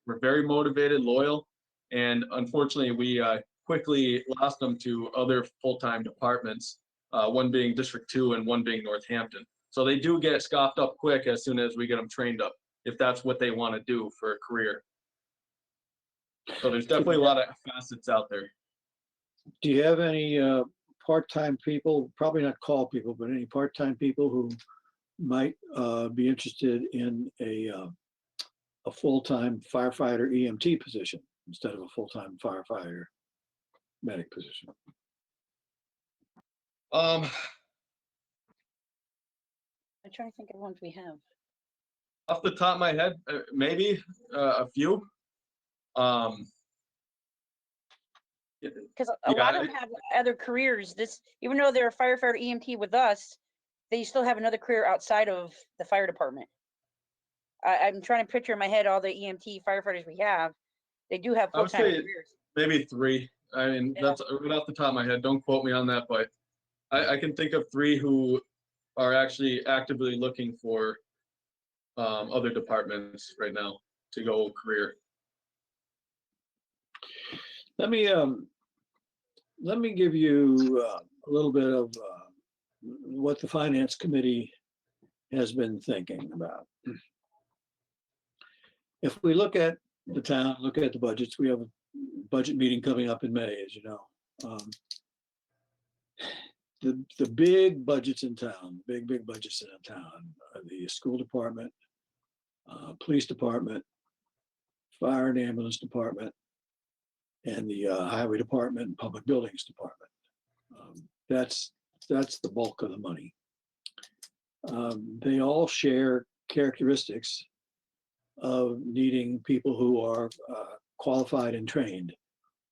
were very motivated, loyal, and unfortunately, we quickly lost them to other full-time departments, one being District 2 and one being Northampton. So they do get scoffed up quick as soon as we get them trained up, if that's what they want to do for a career. So there's definitely a lot of facets out there. Do you have any part-time people, probably not call people, but any part-time people who might be interested in a full-time firefighter EMT position instead of a full-time firefighter medic position? I'm trying to think of ones we have. Off the top of my head, maybe a few. Because a lot of them have other careers. Even though they're a firefighter EMT with us, they still have another career outside of the fire department. I'm trying to picture in my head all the EMT firefighters we have. They do have I would full-time say careers. maybe three. I mean, Yeah. that's right off the top of my head. Don't quote me on that, but I can think of three who are actually actively looking for other departments right now to go career. Let me give you a little bit of what the finance committee has been thinking about. If we look at the town, look at the budgets, we have a budget meeting coming up in May, as you know. The big budgets in town, big budgets in town, are the school department, police department, fire and ambulance department, and the highway department and public buildings department. That's the bulk of the money. They all share characteristics of needing people who are qualified and trained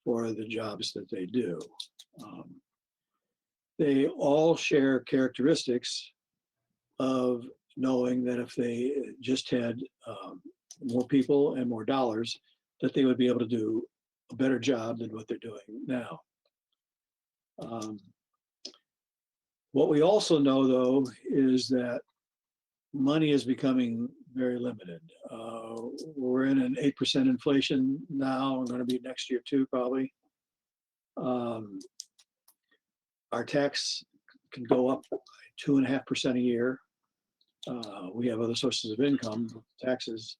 for the jobs that they do. They all share characteristics of knowing that if they just had more people and more dollars, that they would be able to do a better job than what they're doing now. What we also know, though, is that money is becoming very limited. We're in an 8% inflation now. We're going to be next year too, probably. Our tax can go up by 2.5% a year. We have other sources of income, taxes,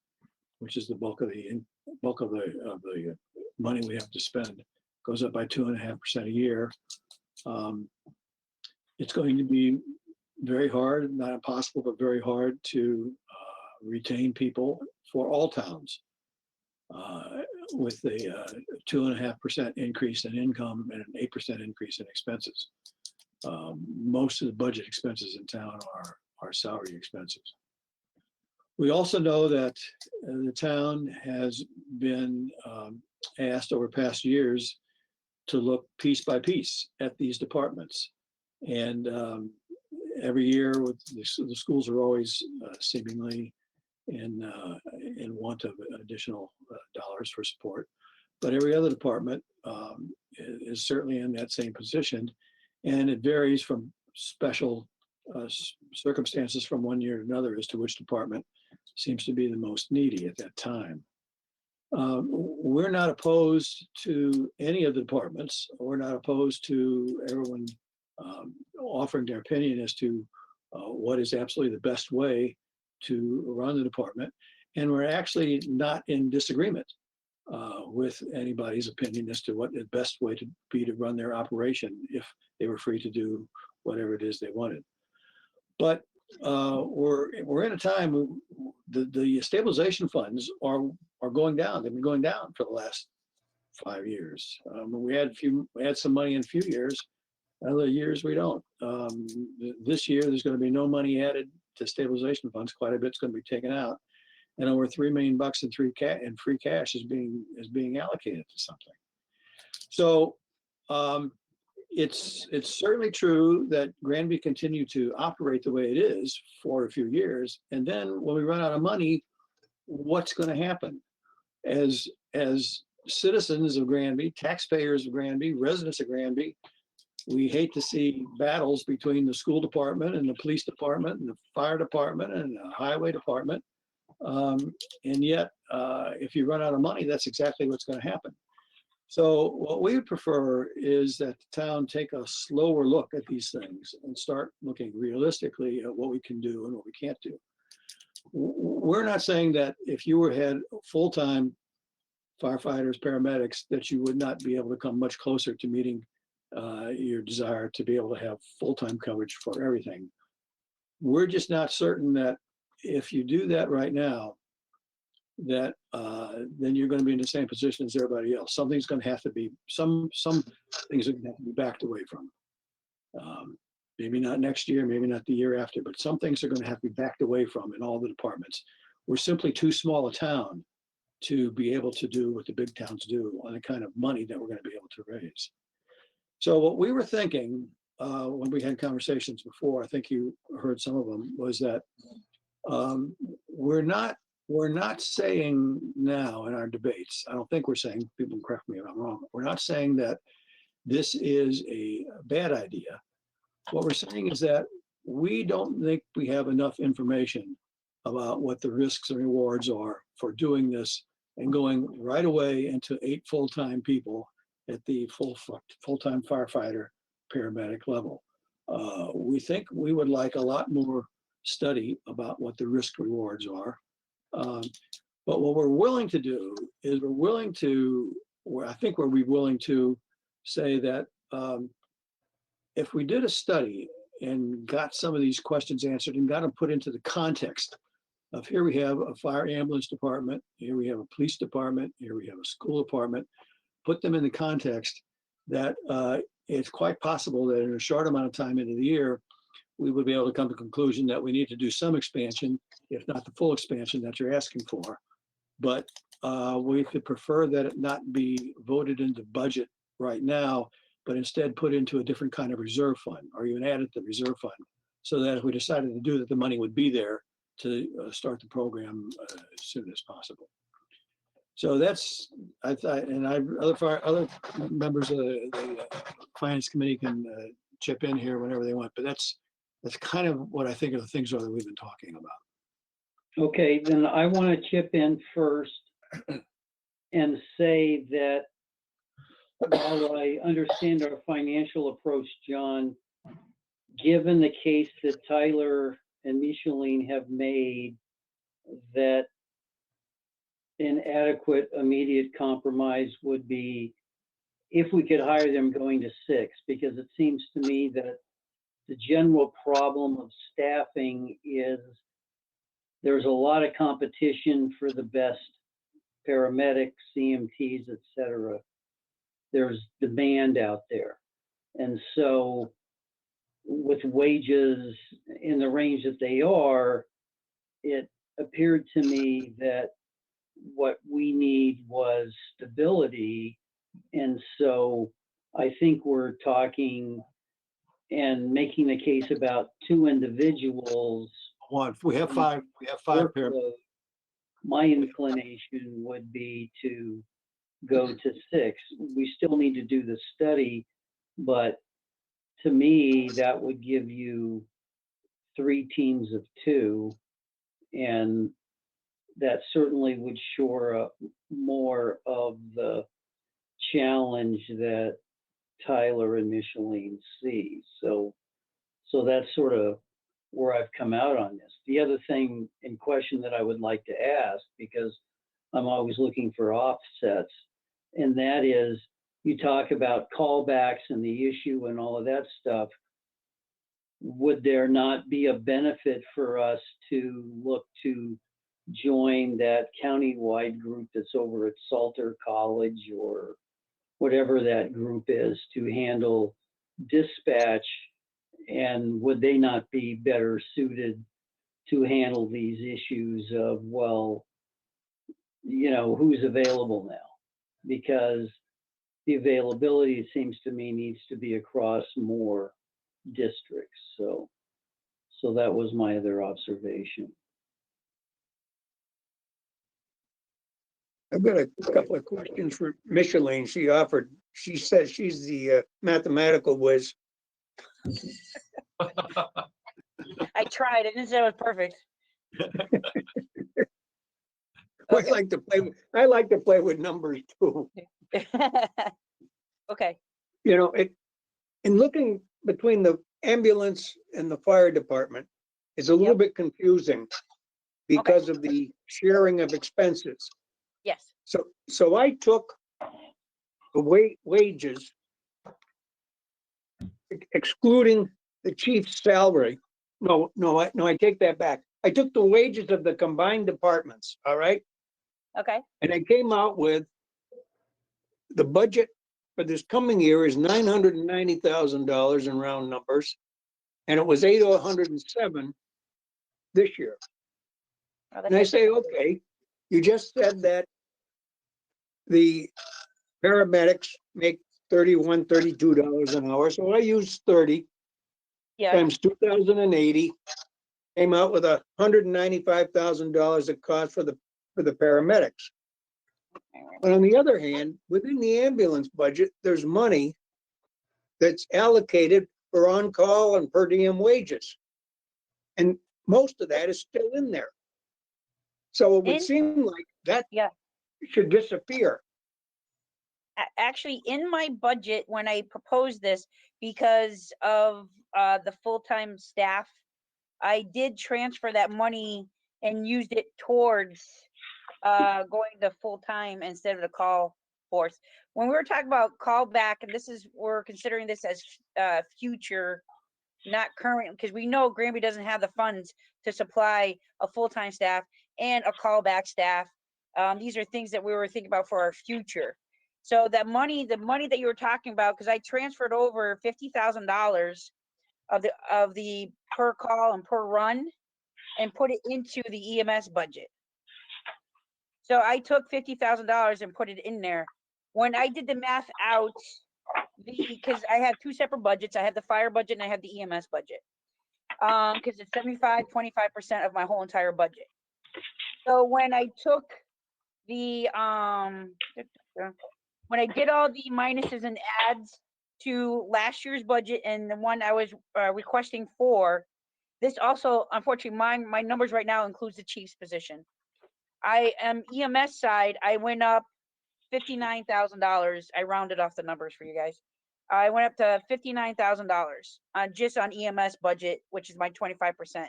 which is the bulk of the money we have to spend. Goes up by 2.5% a year. It's going to be very hard, not impossible, but very hard to retain people for all towns. With a 2.5% increase in income and an 8% increase in expenses. Most of the budget expenses in town are salary expenses. We also know that the town has been asked over past years to look piece by piece at these departments. And every year with the schools are always seemingly in want of additional dollars for support. But every other department is certainly in that same position. And it varies from special circumstances from one year to another as to which department seems to be the most needy at that time. We're not opposed to any of the departments. We're not opposed to everyone offering their opinion as to what is absolutely the best way to run the department. And we're actually not in disagreement with anybody's opinion as to what the best way to be to run their operation if they were free to do whatever it is they wanted. But we're in a time where the stabilization funds are going down. They've been going down for the last 5 years. We had some money in a few years. Other years we don't. This year there's going to be no money added to stabilization funds. Quite a bit's going to be taken out, and over $3 million in free cash is being allocated to something. So it's certainly true that Granby continued to operate the way it is for a few years, and then when we run out of money, what's going to happen? As citizens of Granby, taxpayers of Granby, residents of Granby, we hate to see battles between the school department and the police department and the fire department and the highway department. And yet, if you run out of money, that's exactly what's going to happen. So what we would prefer is that the town take a slower look at these things and start looking realistically at what we can do and what we can't do. We're not saying that if you had full-time firefighters, paramedics, that you would not be able to come much closer to meeting your desire to be able to have full-time coverage for everything. We're just not certain that if you do that right now, that then you're going to be in the same position as everybody else. Something's going to have to be, some things are going to have to be backed away from. Maybe not next year, maybe not the year after, but some things are going to have to be backed away from in all the departments. We're simply too small a town to be able to do what the big towns do on the kind of money that we're going to be able to raise. So what we were thinking when we had conversations before, I think you heard some of them, was that we're not saying now in our debates, I don't think we're saying, people can correct me if I'm wrong, we're not saying that this is a bad idea. What we're saying is that we don't think we have enough information about what the risks and rewards are for doing this and going right away into 8 full-time people at the full-time firefighter paramedic level. We think we would like a lot more study about what the risk rewards are. But what we're willing to do is I think we'll be willing to say that if we did a study and got some of these questions answered and got them put into the context of, here we have a fire ambulance department, here we have a police department, here we have a school department, put them in the context that it's quite possible that in a short amount of time into the year, we would be able to come to the conclusion that we need to do some expansion, if not the full expansion that you're asking for. But we could prefer that it not be voted into budget right now, but instead put into a different kind of reserve fund, or even added to the reserve fund, so that if we decided to do that, the money would be there to start the program as soon as possible. So that's, I thought, and other members of the finance committee can chip in here whenever they want, but that's kind of what I think of the things that we've been talking about. Okay, then I want to chip in first and say that while I understand our financial approach, John, given the case that Tyler and Micheline have made, that an adequate immediate compromise would be if we could hire them going to 6, because it seems to me that the general problem of staffing is there's a lot of competition for the best paramedics, CMTs, et cetera. There's demand out there. And so with wages in the range that they are, it appeared to me that what we need was stability. And so I think we're talking and making the case about 2 individuals. We have 5 paramedics. Workload. My inclination would be to go to 6. We still need to do the study, but to me, that would give you 3 teams of 2, and that certainly would shore up more of the challenge that Tyler and Micheline see. So that's sort of where I've come out on this. The other thing in question that I would like to ask, because I'm always looking for offsets, and that is, you talk about callbacks and the issue and all of that stuff. Would there not be a benefit for us to look to join that countywide group that's over at Salter College or whatever that group is to handle dispatch? And would they not be better suited to handle these issues of, well, you know, who's available now? Because the availability, it seems to me, needs to be across more districts. So that was my other observation. I've got a couple of questions for Micheline. She says she's the mathematical whiz. I tried. I didn't say it was perfect. I like to play with numbers too. Okay. You know, in looking between the ambulance and the fire department, it's a little bit confusing because of the sharing of expenses. Yes. So I took the wages, excluding the chief's salary. No, I take that back. I took the wages of the combined departments, all right? Okay. And I came out with the budget for this coming year is $990,000 in round numbers. And it was 807 this year. Oh, And I that's say, okay, you just said that the paramedics make $31, $32 an hour. So I used 30 yeah. times 2,080, came out with $195,000 of cost for the paramedics. But on the other hand, within the ambulance budget, there's money that's allocated for on-call and per diem wages. And most of that is still in there. So it would In- seem like that Yeah. should disappear. Actually, in my budget, when I proposed this, because of the full-time staff, I did transfer that money and used it towards going to full-time instead of the call force. When we were talking about callback, and we're considering this as future, not current, because we know Granby doesn't have the funds to supply a full-time staff and a callback staff. These are things that we were thinking about for our future. So the money that you were talking about, because I transferred over $50,000 of the per call and per run and put it into the EMS budget. So I took $50,000 and put it in there. When I did the math out, because I have 2 separate budgets, I have the fire budget and I have the EMS budget. Because it's 25% of my whole entire budget. So when I took the when I did all the minuses and adds to last year's budget and the one I was requesting for, this also, unfortunately, my numbers right now includes the chief's position. I am EMS side, I went up $59,000. I rounded off the numbers for you guys. I went up to $59,000 just on EMS budget, which is my 25%.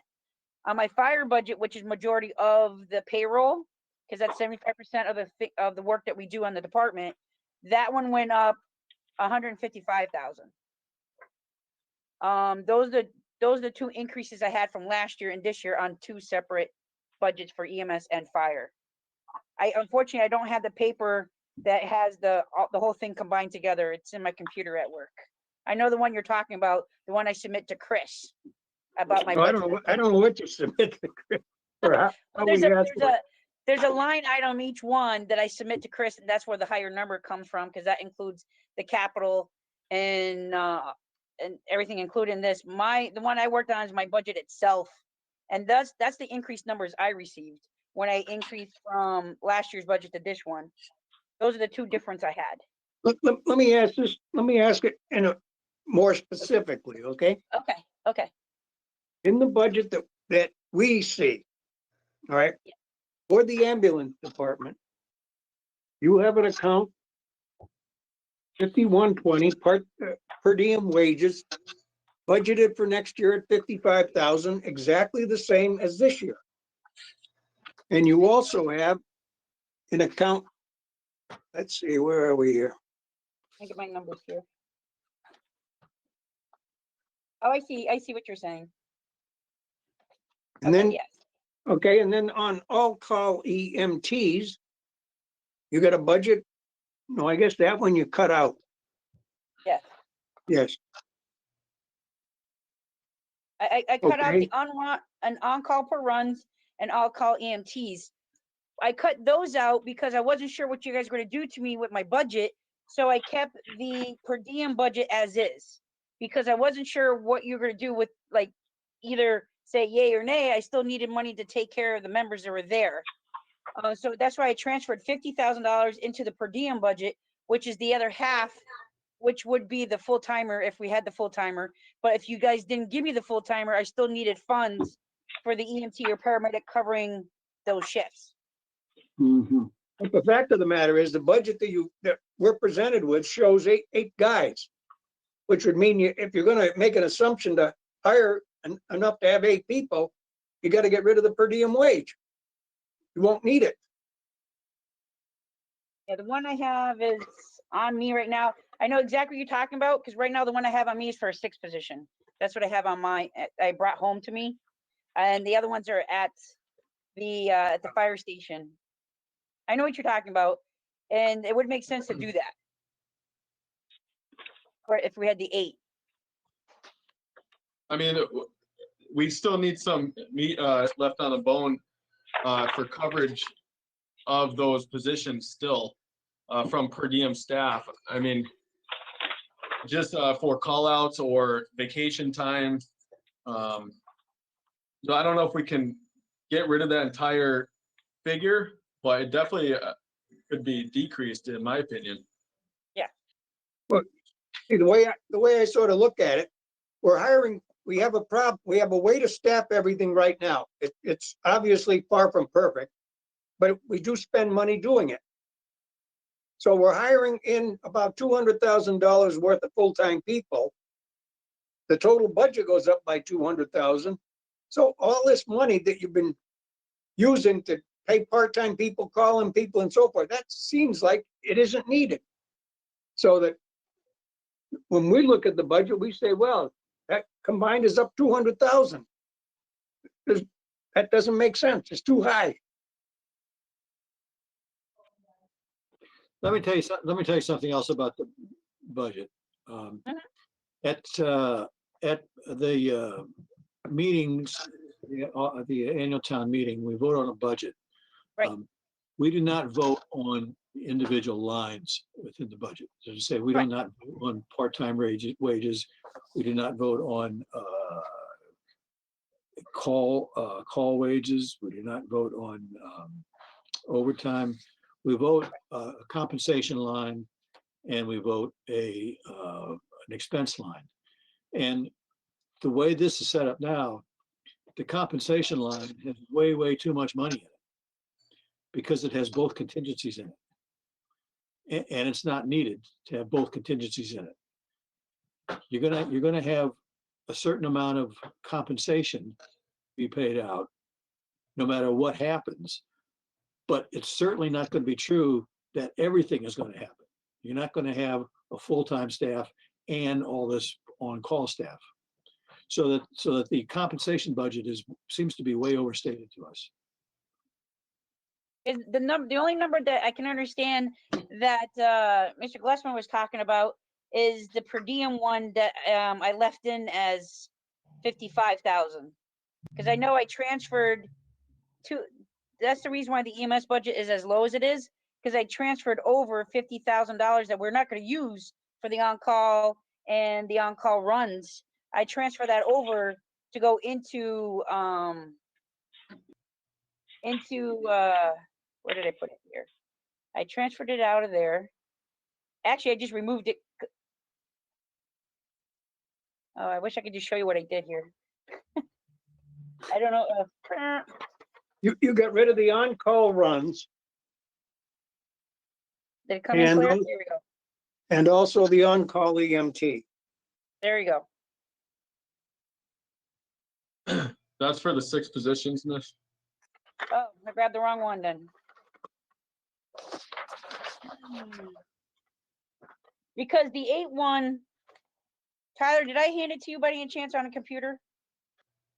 On my fire budget, which is majority of the payroll, because that's 75% of of the work that we do on the department. That one went up 155,000. Those are the two increases I had from last year and this year on two separate budgets for EMS and fire. Unfortunately, I don't have the paper that has the whole thing combined together. It's in my computer at work. I know the one you're talking about, the one I submit to Chris about my No, I budget. don't know what you submit to Chris. Or how Well, we ask for it. there's a line item each one that I submit to Chris, and that's where the higher number comes from, because that includes the capital and everything included in this. The one I worked on is my budget itself, and that's the increased numbers I received when I increased from last year's budget to this one. Those are the two difference I had. Let me ask this, let me ask it in a more specifically, okay? Okay. In the budget that we see, all right? For the ambulance department, you have an account 5120 per diem wages, budgeted for next year at 55,000, exactly the same as this year. And you also have an account, let's see, where are we here? I get my numbers here. Oh, I see what you're saying. And then, Yes. okay, and then on all-call EMTs, you got a budget? No, I guess that one you cut out. Yes. Yes, I cut out Okay. the on-call per runs and all-call EMTs. I cut those out because I wasn't sure what you guys were gonna do to me with my budget. So I kept the per diem budget as is, because I wasn't sure what you were gonna do with, like, either say yay or nay. I still needed money to take care of the members that were there. So that's why I transferred $50,000 into the per diem budget, which is the other half, which would be the full timer if we had the full timer. But if you guys didn't give me the full timer, I still needed funds for the EMT or paramedic covering those shifts. but the fact of the matter is, the budget that we're presented with shows eight guys, which would mean if you're gonna make an assumption to hire enough to have 8 people, you gotta get rid of the per diem wage. You won't need it. Yeah, the one I have is on me right now. I know exactly what you're talking about, because right now the one I have on me is for a 6th position. That's what I have on I brought home to me. And the other ones are at the fire station. I know what you're talking about, and it would make sense to do that. Or if we had the 8. I mean, we still need some meat left on the bone for coverage of those positions still from per diem staff. I mean, just for call outs or vacation time. So I don't know if we can get rid of that entire figure, but it definitely could be decreased in my opinion. See, the way I sort of look at it, we're hiring, we have a problem, we have a way to staff everything right now. It's obviously far from perfect, but we do spend money doing it. So we're hiring in about $200,000 worth of full-time people. The total budget goes up by 200,000. So all this money that you've been using to pay part-time people, calling people and so forth, that seems like it isn't needed. So that when we look at the budget, we say, well, that combined is up 200,000. That doesn't make sense. It's too high. Let me tell you something else about the budget. At the meetings, the annual town meeting, we vote on a budget. Right. We do not vote on individual lines within the budget. As you say, we do not vote on part-time wages. We do not vote on call wages. We do not vote on overtime. We vote a compensation line, and we vote an expense line. And the way this is set up now, the compensation line has way too much money in it because it has both contingencies in it. And it's not needed to have both contingencies in it. You're gonna have a certain amount of compensation be paid out no matter what happens. But it's certainly not going to be true that everything is going to happen. You're not going to have a full-time staff and all this on-call staff. So that the compensation budget seems to be way overstated to us. Is the only number that I can understand that Mr. Glassman was talking about is the per diem one that I left in as 55,000. Because I know I transferred to, that's the reason why the EMS budget is as low as it is, because I transferred over $50,000 that we're not going to use for the on-call and the on-call runs. I transfer that over to go into where did I put it here? I transferred it out of there. Actually, I just removed it. Oh, I wish I could just show you what I did here. I don't know. You got rid of the on-call runs Did it come in And clear? those- There we go. and also the on-call EMT. There you go. That's for the 6 positions, Nish. Oh, I grabbed the wrong one then. Because the 8-1, Tyler, did I hand it to you by any chance on a computer?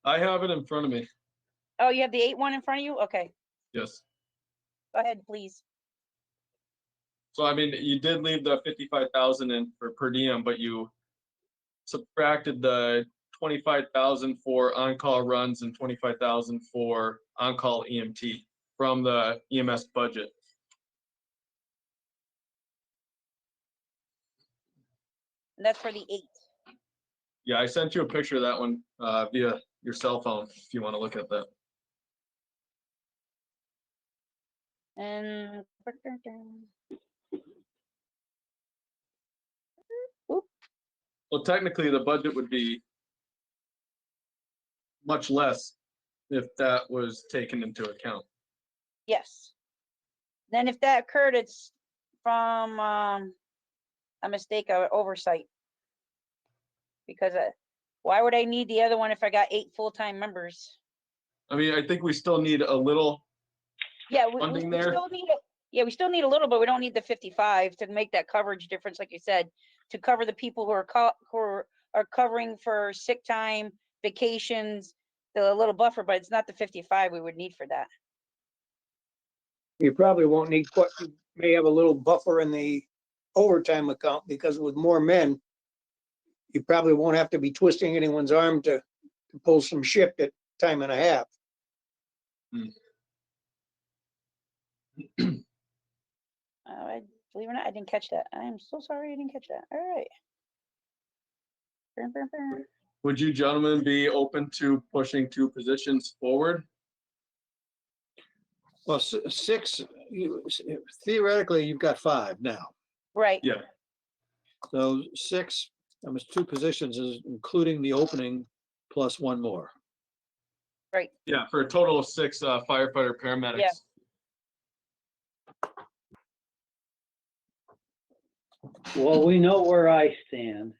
I have it in front of me. Oh, you have the 8-1 in front of you? Okay, Yes. go ahead, please. So I mean, you did leave the 55,000 in for per diem, but you subtracted the 25,000 for on-call runs and 25,000 for on-call EMT from the EMS budget. And that's for the 8. Yeah, I sent you a picture of that one via your cell phone if you want to look at that. And Well, technically, the budget would be much less if that was taken into account. yes. Then if that occurred, it's from a mistake, or oversight. Because why would I need the other one if I got 8 full-time members? I mean, I think we still need a little Yeah, we funding there. still need we still need a little, but we don't need the 55 to make that coverage difference, like you said, to cover the people who are covering for sick time, vacations, the little buffer, but it's not the 55 we would need for that. You probably won't need quite, you may have a little buffer in the overtime account because with more men, you probably won't have to be twisting anyone's arm to pull some shift at time and a half. Believe it or not, I didn't catch that. I am so sorry I didn't catch that. All right. Would you gentlemen be open to pushing 2 positions forward? Well, 6, theoretically, you've got 5 now. Right. Yeah. So 6, that was 2 positions, is including the opening plus 1 more. Yeah, for a total of 6 firefighter paramedics. Yeah. Well, we know where I stand.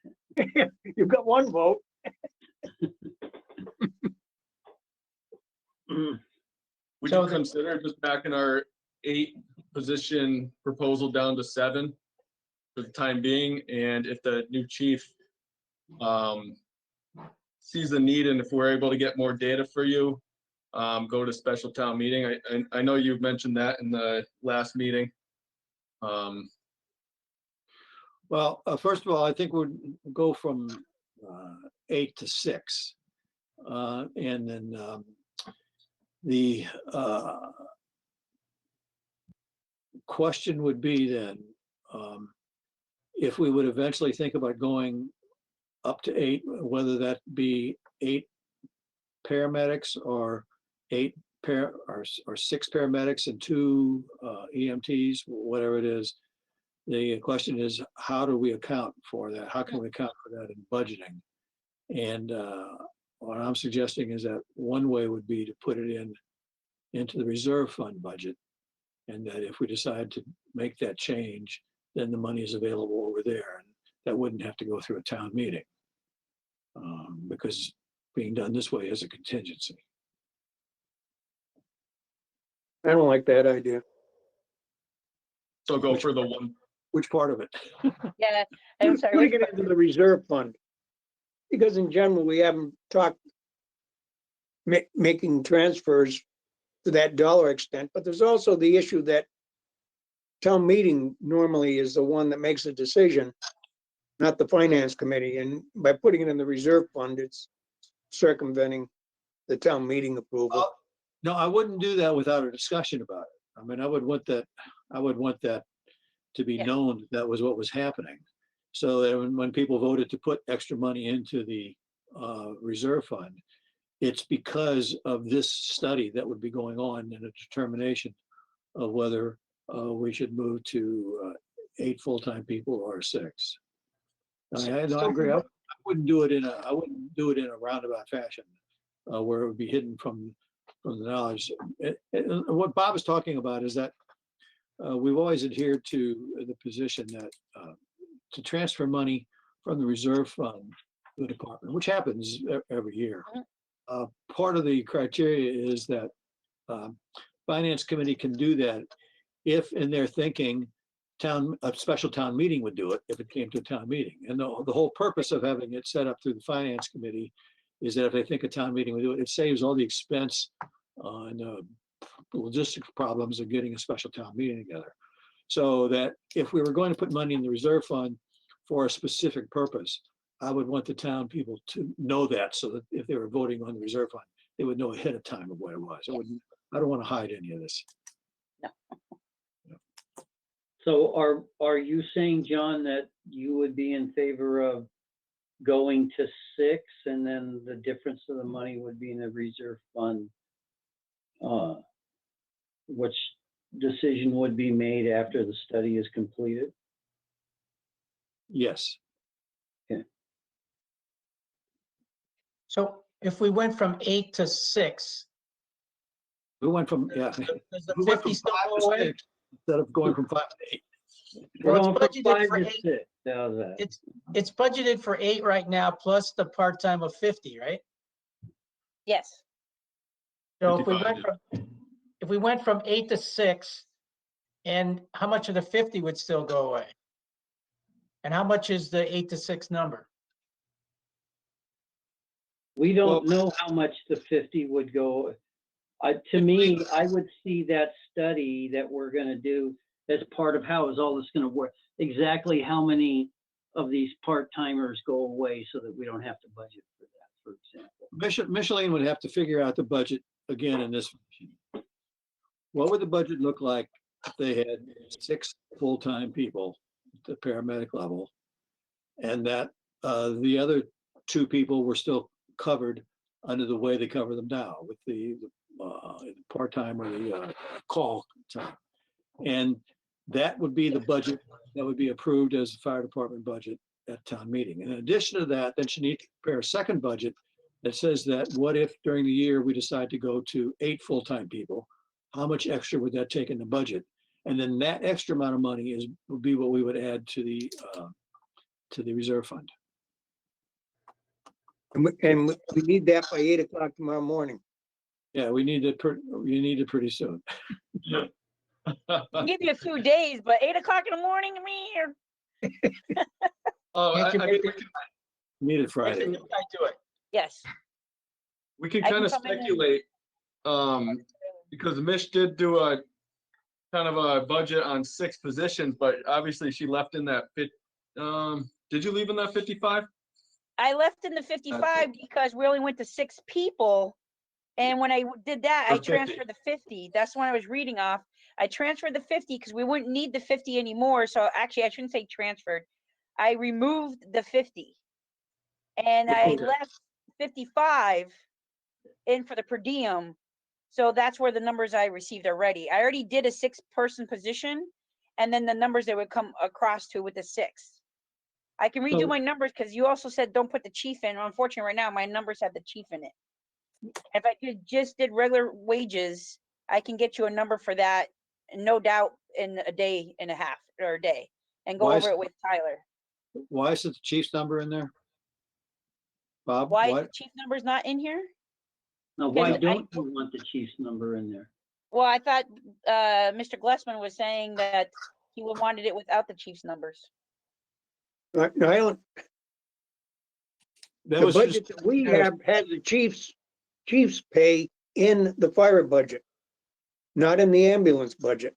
You've got 1 vote. Would So you consider just backing our 8 position proposal down to 7 for the time being? And if the new chief sees the need and if we're able to get more data for you, go to special town meeting. I know you've mentioned that in the last meeting. Well, first of all, I think we'd go from 8 to 6. And then the question would be then, if we would eventually think about going up to 8, whether that be 8 paramedics or 6 paramedics and 2 EMTs, whatever it is. The question is, how do we account for that? How can we account for that in budgeting? And what I'm suggesting is that one way would be to put it into the reserve fund budget. And that if we decide to make that change, then the money is available over there. And that wouldn't have to go through a town meeting. Because being done this way is a contingency. I don't like that idea. So go for the one. Which part of it? Yeah, I'm sorry. Putting which it into the reserve fund. Because in general, we haven't talked making transfers to that dollar extent, but there's also the issue that town meeting normally is the one that makes a decision, not the finance committee. And by putting it in the reserve fund, it's circumventing the town meeting approval. No, I wouldn't do that without a discussion about it. I mean, I would want that to be Yeah. known that that was what was happening. So that when people voted to put extra money into the reserve fund, it's because of this study that would be going on and a determination of whether we should move to 8 full-time people or 6. I agree. I wouldn't do it in a roundabout fashion where it would be hidden from the knowledge. What Bob is talking about is that we've always adhered to the position that to transfer money from the reserve fund to the department, which happens every year. Part of the criteria is that finance committee can do that if in their thinking a special town meeting would do it if it came to a town meeting. And the whole purpose of having it set up through the finance committee is that if they think a town meeting would do it, it saves all the expense and the logistics problems of getting a special town meeting together. So that if we were going to put money in the reserve fund for a specific purpose, I would want the town people to know that so that if they were voting on the reserve fund, they would know ahead of time of what it was. I don't want to hide any of this. So are you saying, John, that you would be in favor of going to 6 and then the difference of the money would be in the reserve fund? Which decision would be made after the study is completed? Yes. So if we went from 8 to 6, We went from, yeah. does the We went from 50 still 5 go to away? 6 instead of going from 5 to 8. We're Well, going it's from budgeted 5 for to 8. 6. How's that? It's budgeted for 8 right now, plus the part-time of 50, right? Yes. So 55, if we went from 8 to 6, and how much of the 50 would still go away? And how much is the 8 to 6 number? We don't know how much the 50 would go. To me, I would see that study that we're gonna do as part of how is all this gonna work. Exactly how many of these part-timers go away so that we don't have to budget for that, for example. Micheline would have to figure out the budget again in this. What would the budget look like if they had 6 full-time people at the paramedic level? And that the other 2 people were still covered under the way they cover them now with the part-time or the call time. And that would be the budget that would be approved as the fire department budget at town meeting. In addition to that, then she needs to prepare a second budget that says that what if during the year we decide to go to 8 full-time people? How much extra would that take in the budget? And then that extra amount of money would be what we would add to the reserve fund. And we need that by 8 o'clock tomorrow morning. Yeah, we need it pretty soon. I'll give you a few days, but 8 o'clock in the morning, Oh, Can't you I make mean, it- Need it Friday. I do it. yes. we can I can kind of come in and- speculate, because Mish did do a kind of a budget on 6 positions, but obviously she left in that did you leave in that 55? I left in the 55 because we only went to 6 people. And when I did that, I Or 50. transferred the 50. That's when I was reading off. I transferred the 50 because we wouldn't need the 50 anymore. So actually, I shouldn't say transferred. I removed the 50. And I Okay. left 55 in for the per diem. So that's where the numbers I received already. I already did a 6-person position, and then the numbers that would come across to with the 6. I can redo So- my numbers because you also said don't put the chief in. Unfortunately, right now my numbers have the chief in it. If I just did regular wages, I can get you a number for that, no doubt, in a day and a half or a day, and go Why over is- it with Tyler. Why is it the chief's number in there? Bob? Why is the chief numbers not in here? Now, why Because I- don't you want the chief's number in there? Well, I thought, Mr. Glessman was saying that he wanted it without the chief's numbers. No, I don't, That the was just, budget that we have has the chief's pay in the fire budget, not in the ambulance budget.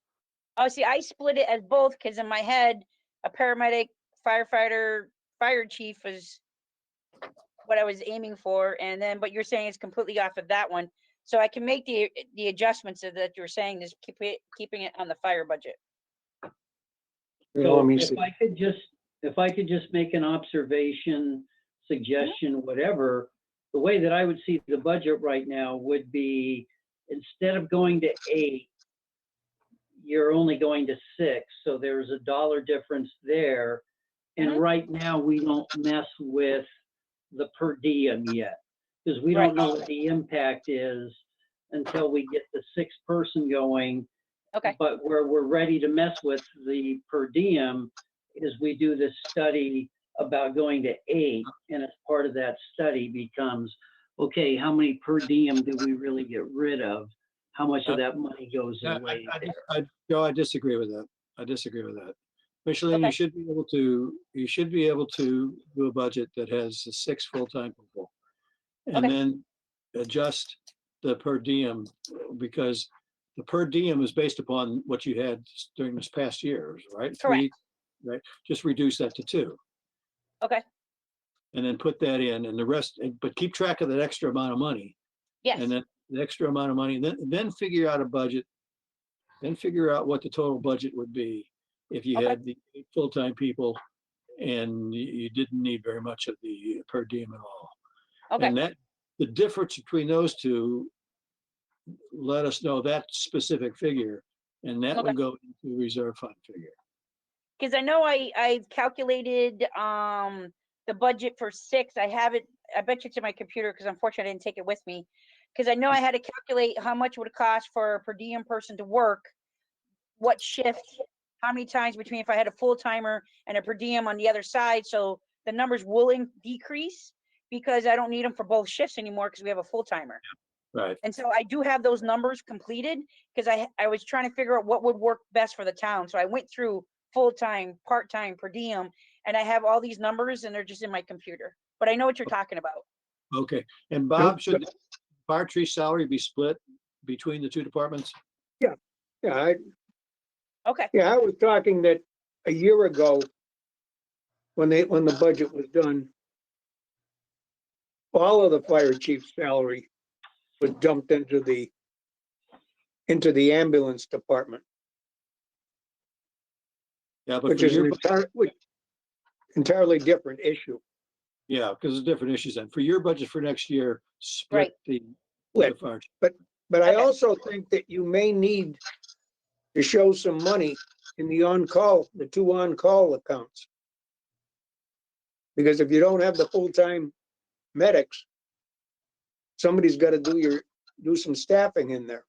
Oh, see, I split it as both, because in my head, a paramedic, firefighter, fire chief was what I was aiming for, and then, but you're saying it's completely off of that one. So I can make the adjustments that you're saying, is keeping it on the fire budget. Let me So see. if I could just make an observation, suggestion, whatever, the way that I would see the budget right now would be, instead of going to 8, you're only going to 6, so there's a $1 difference there. And Mhm. right now, we don't mess with the per diem yet, because we Right. don't know what the impact is until we get the 6th person going. Okay, But where we're ready to mess with the per diem is we do this study about going to 8, and as part of that study becomes, okay, how many per diem do we really get rid of? How much of that money goes away there? Joe, I disagree with that. I disagree with that. Micheline, Okay. you should be able to do a budget that has 6 full-time people. And Okay. then adjust the per diem, because the per diem is based upon what you had during this past years, right? Correct. Right? Just reduce that to 2. okay, And then put that in, and the rest, but keep track of that extra amount of money. yes, And then the extra amount of money, then figure out a budget, then figure out what the total budget would be if you Okay. had the 8 full-time people and you didn't need very much of the per diem at all. okay, And that, the difference between those two, let us know that specific figure, and that Okay. will go into the reserve fund figure. because I know I calculated, the budget for 6, I have it, I bet you it's in my computer, because unfortunately I didn't take it with me. Because I know I had to calculate how much would it cost for a per diem person to work, what shift, how many times between, if I had a full timer and a per diem on the other side, so the numbers will decrease, because I don't need them for both shifts anymore, because we have a full timer. Right. And so I do have those numbers completed, because I was trying to figure out what would work best for the town. So I went through full-time, part-time, per diem, and I have all these numbers, and they're just in my computer. But I know what you're talking about. Okay. And Bob, should the fire chief salary be split between the 2 departments? Yeah, Okay, I was talking that a year ago, when the budget was done, all of the fire chief's salary was dumped into the ambulance department, Yeah, but which for is your, entirely different issue. yeah, because it's different issues. And for your budget for next year, split Right. the Split. fire chief. But I Okay. also think that you may need to show some money in the on-call, the 2 on-call accounts. Because if you don't have the full-time medics, somebody's got to do some staffing in there.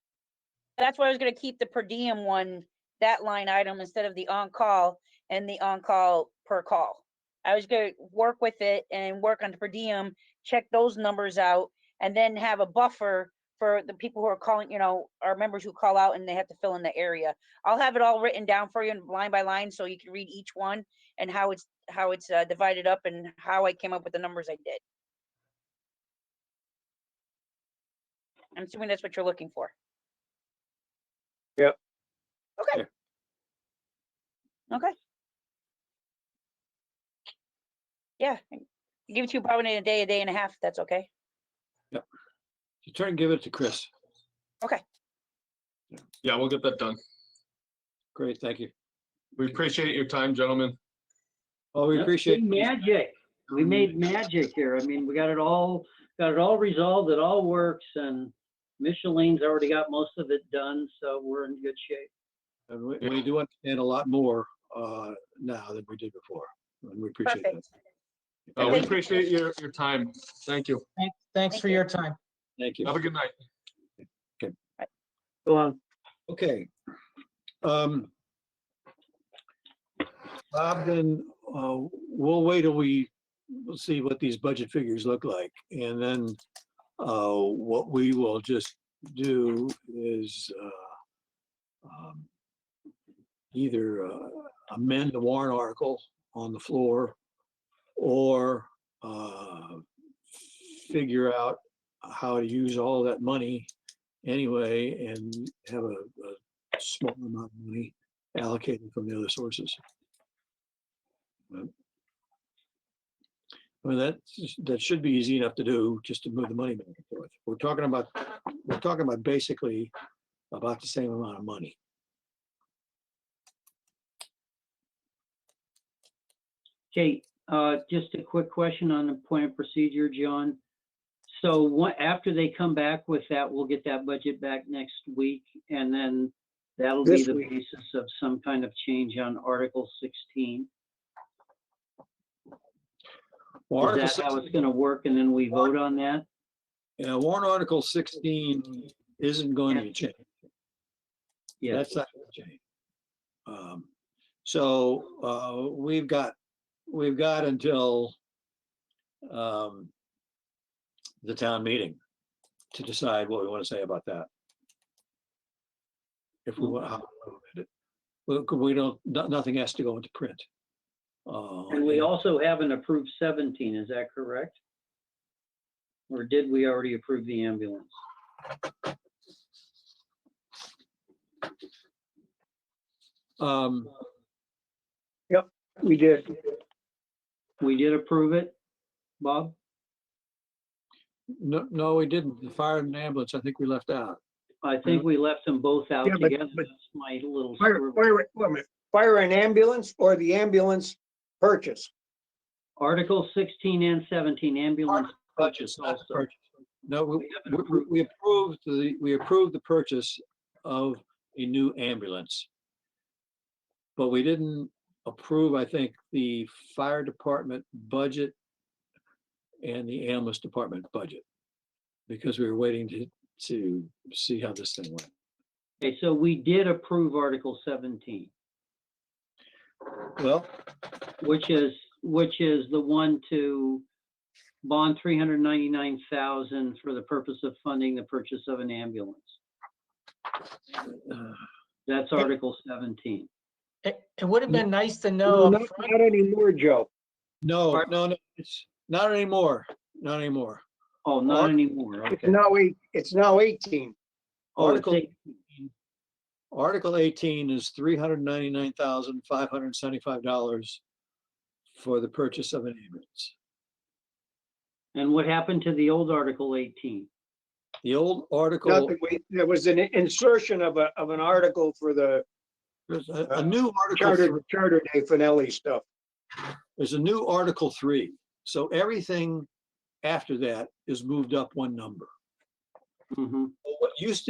that's why I was gonna keep the per diem one, that line item, instead of the on-call and the on-call per call. I was gonna work with it and work on the per diem, check those numbers out, and then have a buffer for the people who are calling, our members who call out and they have to fill in the area. I'll have it all written down for you line by line, so you can read each one and how it's divided up and how I came up with the numbers I did. I'm assuming that's what you're looking for. Yep. Okay. Yeah. Okay. Yeah, give it to you probably in a day and a half, if that's okay. You turn and give it to Chris. Yeah, we'll get that done. Great, thank you. We appreciate your time, gentlemen. Oh, we Yep, appreciate. big magic. We made magic here. I mean, we got it all resolved. It all works, and Micheline's already got most of it done, so we're in good shape. And we do understand a lot more now than we did before. And we appreciate that. Perfect. We Thank you. appreciate your time. Thank you. Thanks Thank for you. your time. Thank you. Have a good night. Go on. Okay. Bob, then we'll wait till we'll see what these budget figures look like. And then what we will just do is either amend the warrant article on the floor or figure out how to use all that money anyway and have a small amount of money allocated from the other sources. But, I mean, that should be easy enough to do, just to move the money back and forth. We're talking about basically about the same amount of money. Okay, just a quick question on the point of procedure, John. So after they come back with that, we'll get that budget back next week, and then that'll be This the week. basis of some kind of change on Article 16. Well, Is Article that how 16 it's gonna work, and then we vote on that? Yeah, warrant article 16 isn't going to change. Yes, That's not going to change. So we've got until the town meeting to decide what we want to say about that. If we want, how we want to amend it. We don't, nothing has to go into print. and we also haven't approved 17, is that correct? Or did we already approve the ambulance? We did. We did approve it, Bob? No, we didn't. The fire and ambulance, I think we left out. I think we left them both out Yeah, but- together. but- That's my little Fire, scribble. wait a minute. Fire and ambulance or the ambulance purchase? Article 16 and 17, ambulance Purchase, purchase not also. purchase. No, We haven't approved. we approved the purchase of a new ambulance. But we didn't approve, I think, the fire department budget and the ambulance department budget. Because we were waiting to see how this thing went. Okay, so we did approve Article 17, Well, which is the one to bond 399,000 for the purpose of funding the purchase of an ambulance. That's Article 17. It would have been nice to No, know. not anymore, Joe. no, it's not anymore, not anymore. Oh, not anymore, It's okay. now 18. Oh, it's Article- eight- Article 18 is $399,575 for the purchase of an ambulance. And what happened to the old Article 18? The old article, Nothing, there was an insertion of an article for the there's a new article, Charter Day finale stuff. there's a new Article 3. So everything after that is moved up one number. Mhm. What used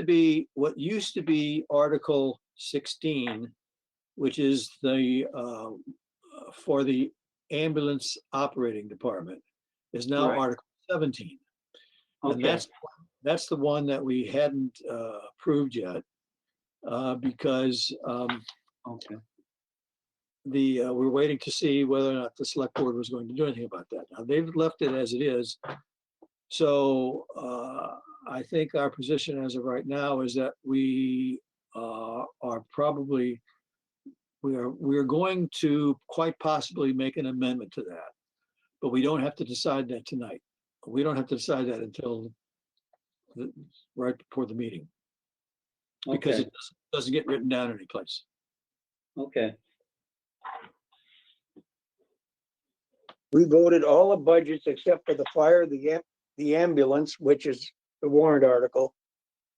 to be Article 16, which is the for the ambulance operating department, is now Right. Article 17. And Okay, that's the one that we hadn't approved yet because okay. we're waiting to see whether or not the select board was going to do anything about that. Now, they've left it as it is. So I think our position as of right now is that we are probably, we are going to quite possibly make an amendment to that. But we don't have to decide that tonight. We don't have to decide that until right before the meeting, because Okay, it doesn't get written down anyplace. okay. We voted all the budgets except for the fire, the ambulance, which is the warrant article,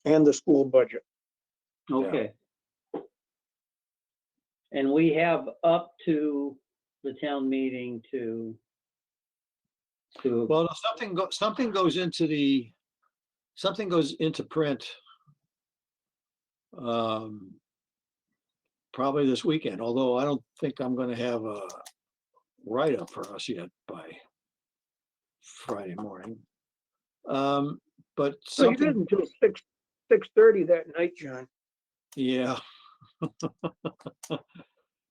and the school budget. Okay. And we have up to the town meeting to, Well, something goes into print probably this weekend, although I don't think I'm going to have a write-up for us yet by Friday morning. But So you something, did until 6:30 that night, John. yeah.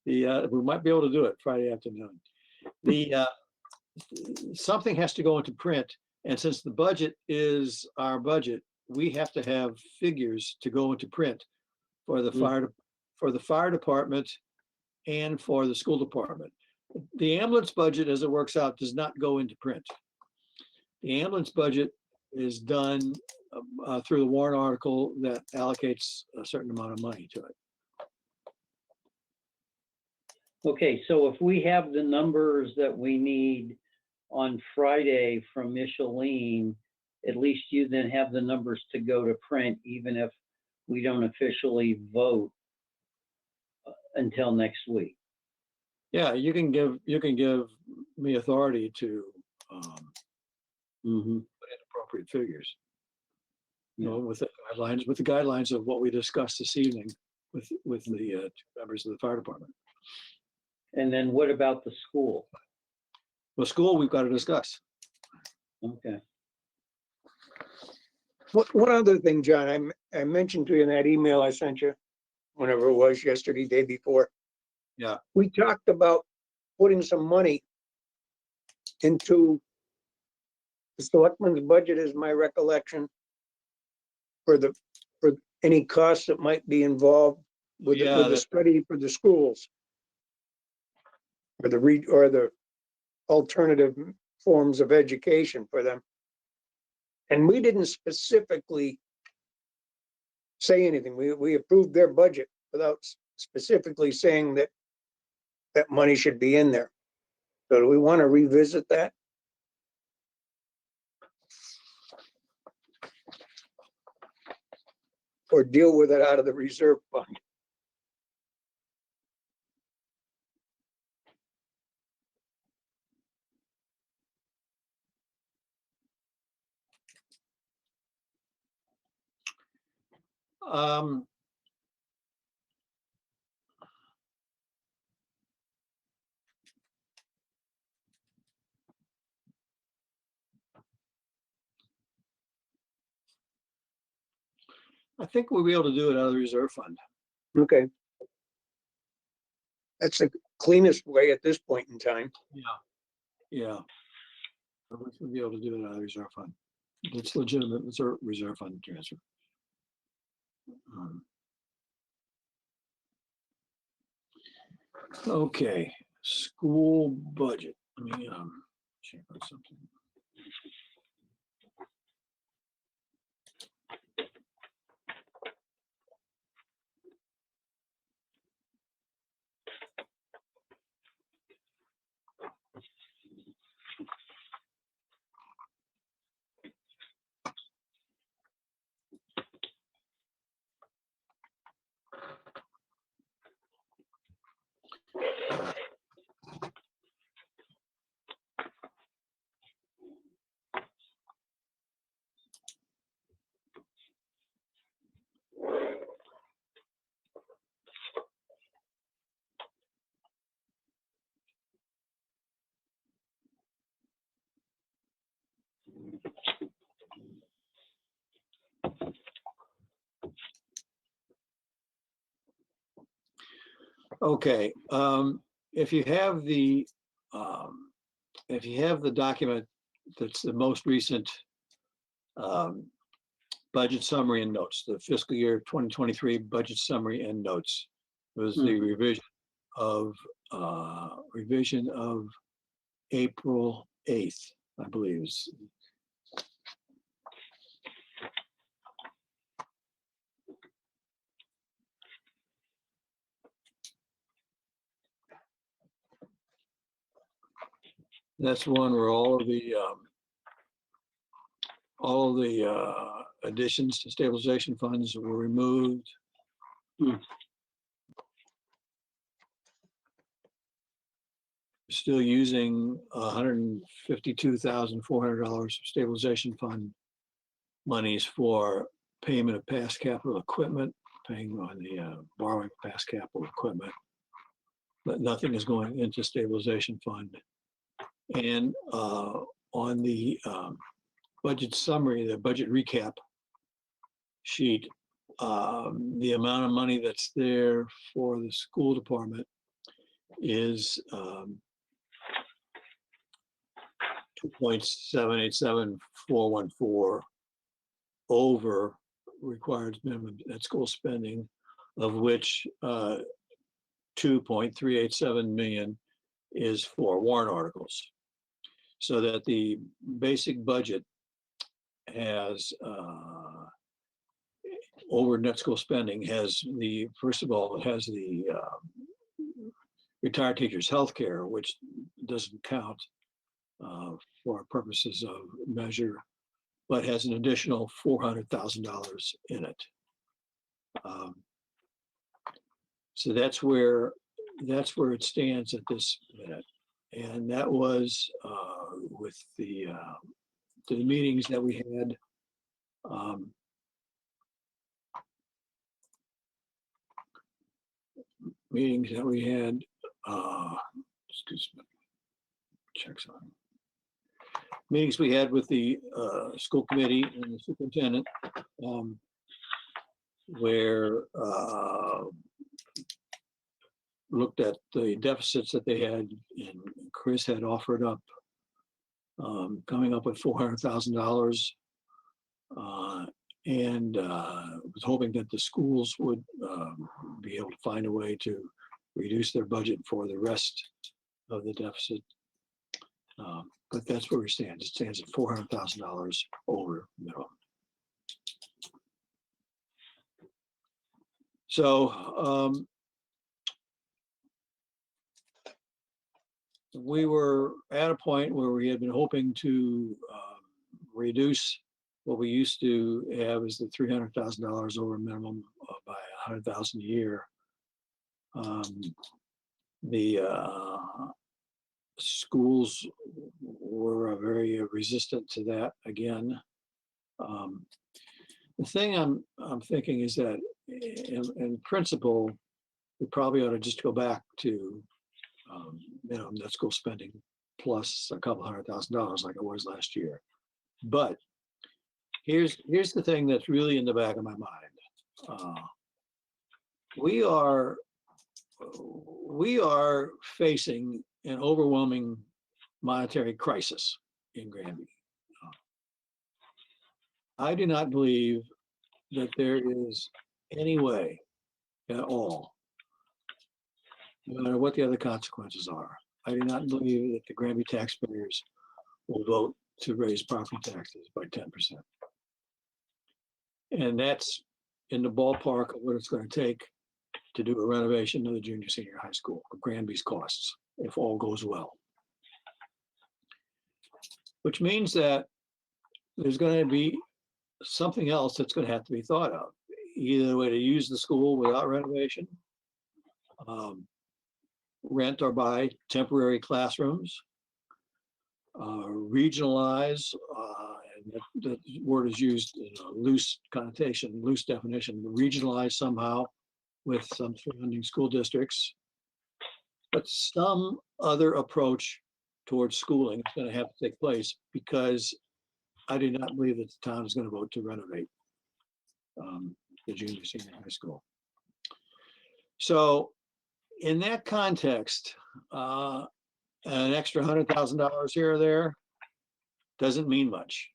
We might be able to do it Friday afternoon. Something has to go into print, and since the budget is our budget, we have to have figures to go into print for the fire department and for the school department. The ambulance budget, as it works out, does not go into print. The ambulance budget is done through the warrant article that allocates a certain amount of money to it. Okay, so if we have the numbers that we need on Friday from Micheline, at least you then have the numbers to go to print, even if we don't officially vote until next week. Yeah, you can give me authority to Mhm. put in appropriate figures. You know, with the guidelines of what we discussed this evening with the two members of the fire department. And then what about the school? Well, school, we've got to discuss. Okay. One other thing, John, I mentioned to you in that email I sent you, whenever it was, yesterday, day before. Yeah. We talked about putting some money into the selectmen's budget, is my recollection, for any costs that might be involved with Yeah, the study for the schools. Or the alternative forms of education for them. And we didn't specifically say anything. We approved their budget without specifically saying that that money should be in there. So do we want to revisit that? Or deal with it out of the reserve fund? Um, I think we'll be able to do it out of the reserve fund. Okay. That's the cleanest way at this point in time. Yeah. We'll be able to do it out of the reserve fund. It's legitimate reserve fund transfer. Okay, school budget. Let me check on something. Okay, if you have the document that's the most recent budget summary and notes, the fiscal year 2023 budget summary and notes, was the revision of April 8th, I believe. That's one where all of the additions to stabilization funds were removed. Still using $152,400 of stabilization fund monies for payment of past capital equipment, paying on the borrowing of past capital equipment, but nothing is going into stabilization fund. And on the budget summary, the budget recap sheet, the amount of money that's there for the school department is 2.787414 over required minimum net school spending of which 2.387 million is for warrant articles. So that the basic budget has over net school spending has the, first of all, it has the retired teachers' health care, which doesn't count for purposes of measure, but has an additional $400,000 in it. So that's where it stands at this minute. And that was with the meetings that we had. Excuse me, checks on. Meetings we had with the school committee and the superintendent, where looked at the deficits that they had, and Chris had offered up coming up with $400,000, and was hoping that the schools would be able to find a way to reduce their budget for the rest of the deficit. But that's where we stand. It stands at $400,000 over minimum. So we were at a point where we had been hoping to reduce what we used to have as the $300,000 over minimum by $100,000 a year. The schools were very resistant to that again. The thing I'm thinking is that in principle, we probably ought to just go back to minimum net school spending plus a couple $100,000 like it was last year. But here's the thing that's really in the back of my mind. We are facing an overwhelming monetary crisis in Granby. I do not believe that there is any way at all, no matter what the other consequences are. I do not believe that the Granby taxpayers will vote to raise property taxes by 10%. And that's in the ballpark of what it's going to take to do a renovation of the junior senior high school, of Granby's costs, if all goes well. Which means that there's going to be something else that's going to have to be thought of. Either a way to use the school without renovation, rent or buy temporary classrooms, regionalize, and that word is used in a loose connotation, loose definition, regionalize somehow with some surrounding school districts. But some other approach towards schooling is going to have to take place, because I do not believe that the town is going to vote to renovate the junior senior high school. So in that context, an extra $100,000 here or there doesn't mean much.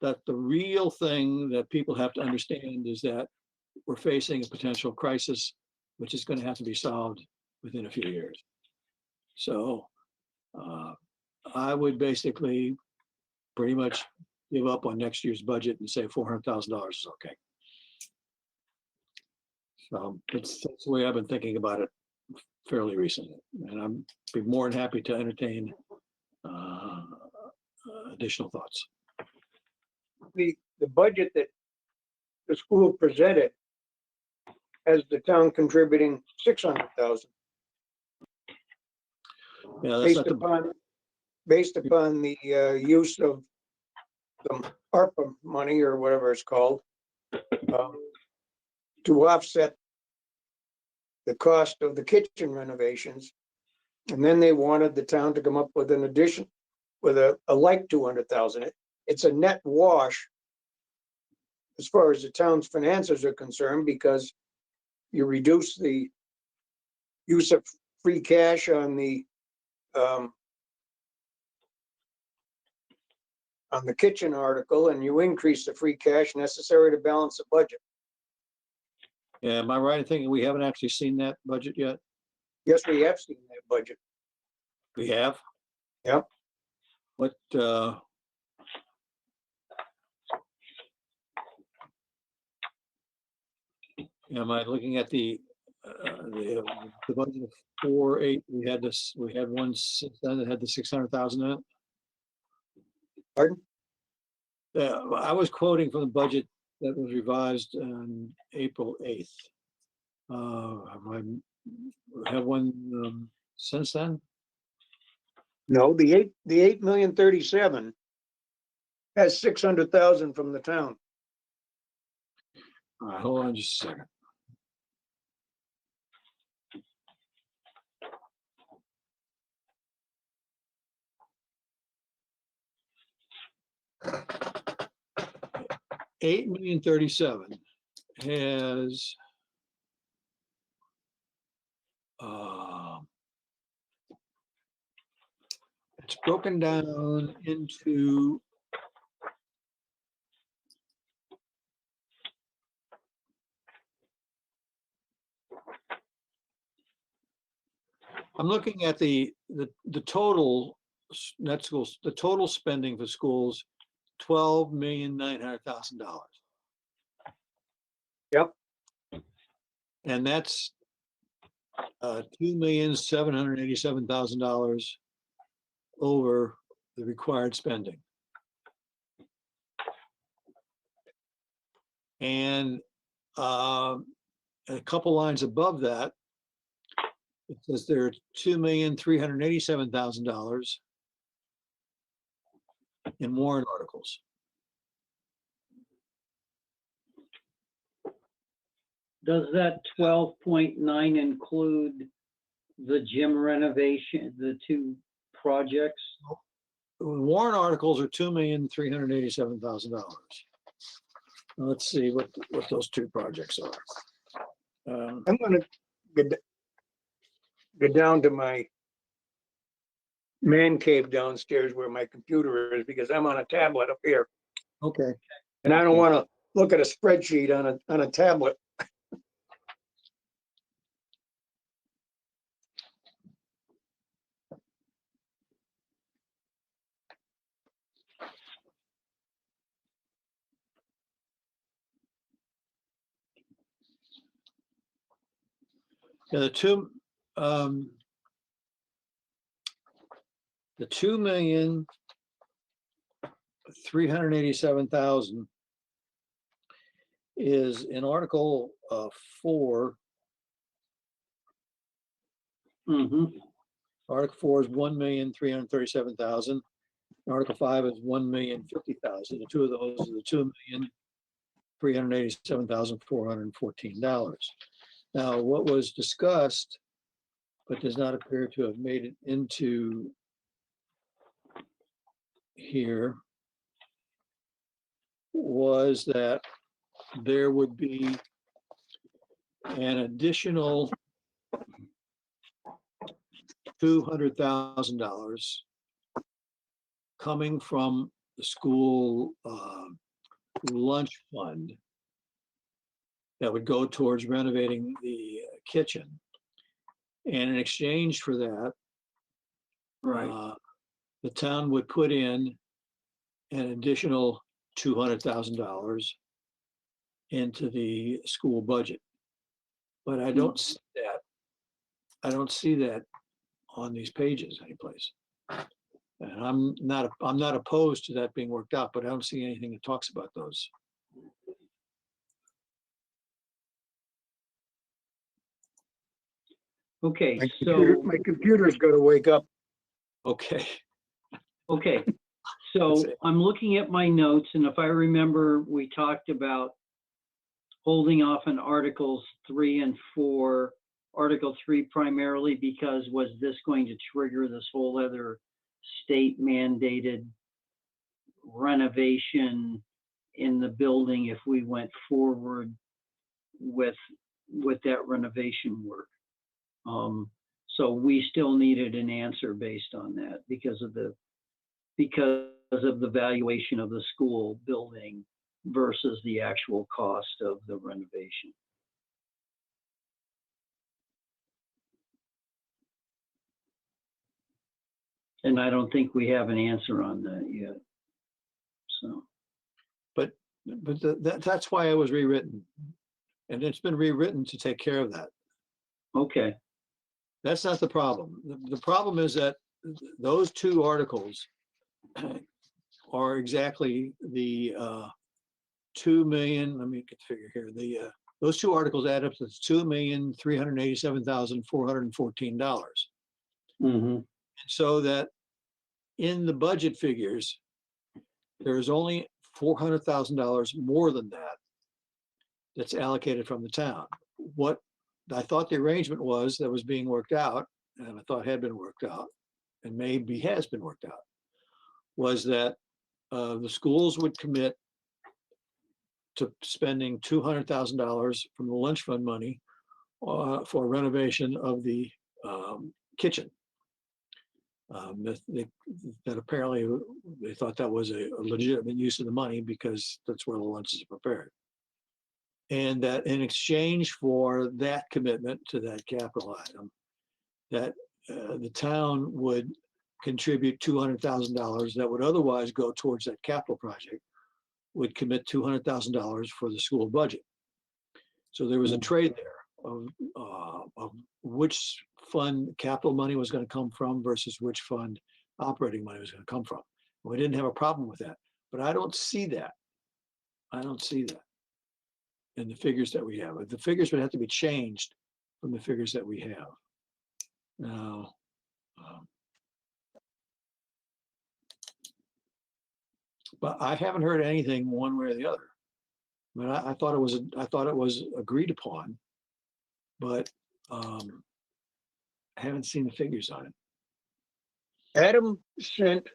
That the real thing that people have to understand is that we're facing a potential crisis, which is going to have to be solved within a few years. So I would basically pretty much give up on next year's budget and say $400,000 is okay. So that's the way I've been thinking about it fairly recently, and I'm be more than happy to entertain additional thoughts. The budget that the school presented has the town contributing $600,000 Yeah, that's not based upon the use of the ARPA money or whatever it's called to offset the cost of the kitchen renovations. And then they wanted the town to come up with an addition with a like 200,000. It's a net wash as far as the town's finances are concerned, because you reduce the use of free cash on the kitchen article, and you increase the free cash necessary to balance the budget. Am I right in thinking we haven't actually seen that budget yet? Yes, we have seen that budget. We have? Yep. What, am I looking at the budget of 4.8? We had this, we had one that had the 600,000 in it. Pardon? I was quoting from the budget that was revised on April 8th. Have one since then? No, the 8,037,000 has 600,000 from the town. All right, hold on just a second. $8,037,000 has it's broken down into I'm looking at the total net schools, the total spending for schools, $12,900,000. Yep. And that's $2,787,000 over the required spending. And a couple lines above that, it says there are $2,387,000 in warrant articles. Does that 12.9 include the gym renovation, the two projects? Warrant articles are $2,387,000. Let's see what those two projects are. I'm gonna go down to my man cave downstairs where my computer is, because I'm on a tablet up here Okay, and I don't wanna look at a spreadsheet on a tablet. yeah, the 2,387,000 is in Article 4. Mm-hmm. Article 4 is 1,337,000. Article 5 is 1,050,000. The two of those are the $2,387,414. Now, what was discussed, but does not appear to have made it into here, was that there would be an additional $200,000 coming from the school lunch fund that would go towards renovating the kitchen. And in exchange for that, Right. the town would put in an additional $200,000 into the school budget. But I don't see that. I don't see that on these pages anyplace. And I'm not opposed to that being worked out, but I don't see anything that talks about those. Okay, My computer's gonna wake up. Okay, okay. That's So it. I'm looking at my notes, and if I remember, we talked about holding off on Articles 3 and 4. Article 3 primarily because was this going to trigger this whole other state mandated renovation in the building if we went forward with that renovation work? So we still needed an answer based on that because of the valuation of the school building versus the actual cost of the renovation. And I don't think we have an answer on that yet. So, But that's why it was rewritten. And it's been rewritten to take care of that. okay, That's not the problem. The problem is that those two articles are exactly the 2 million, let me get the figure here. Those two articles add up to $2,387,414. mm-hmm, So that in the budget figures, there's only $400,000 more than that that's allocated from the town. What I thought the arrangement was that was being worked out, and I thought had been worked out, and maybe has been worked out, was that the schools would commit to spending $200,000 from the lunch fund money for renovation of the kitchen. That apparently they thought that was a legitimate use of the money because that's where the lunches are prepared. And that in exchange for that commitment to that capital item, that the town would contribute $200,000 that would otherwise go towards that capital project, would commit $200,000 for the school budget. So there was a trade there of which fund capital money was going to come from versus which fund operating money was going to come from. We didn't have a problem with that, but I don't see that. I don't see that in the figures that we have. The figures would have to be changed from the figures that we have. Now, but I haven't heard anything one way or the other. I mean, I thought it was agreed upon, but I haven't seen the figures on it. Adam sent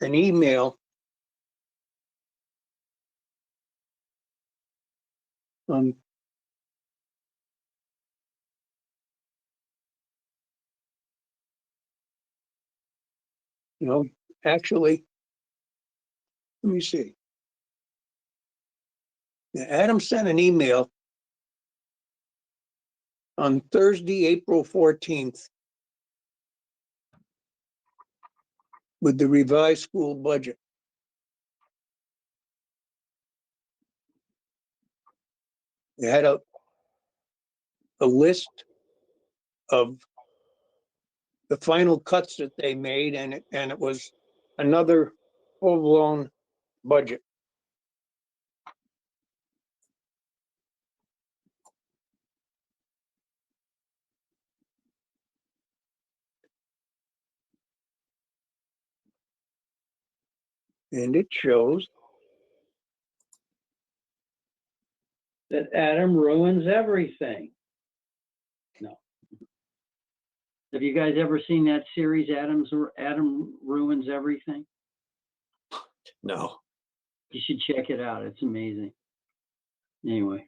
an email on actually, let me see. Yeah, Adam sent an email on Thursday, April 14th with the revised school budget. It had a list of the final cuts that they made, and it was another full-blown budget. And it shows that Adam ruins everything. No. Have you guys ever seen that series, Adam Ruins Everything? No. You should check it out. It's amazing. Anyway.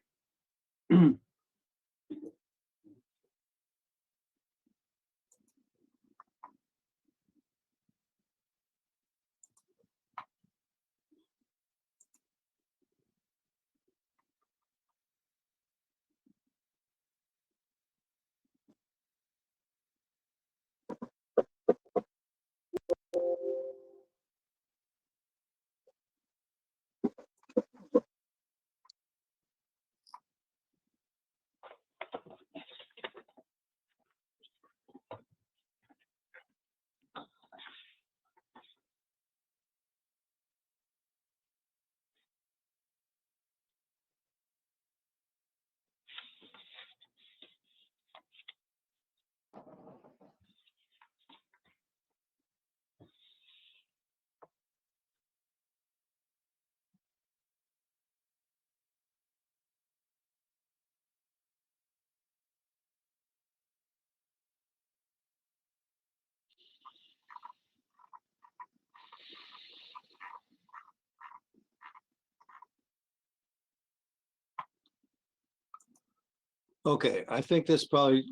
Okay, I think this probably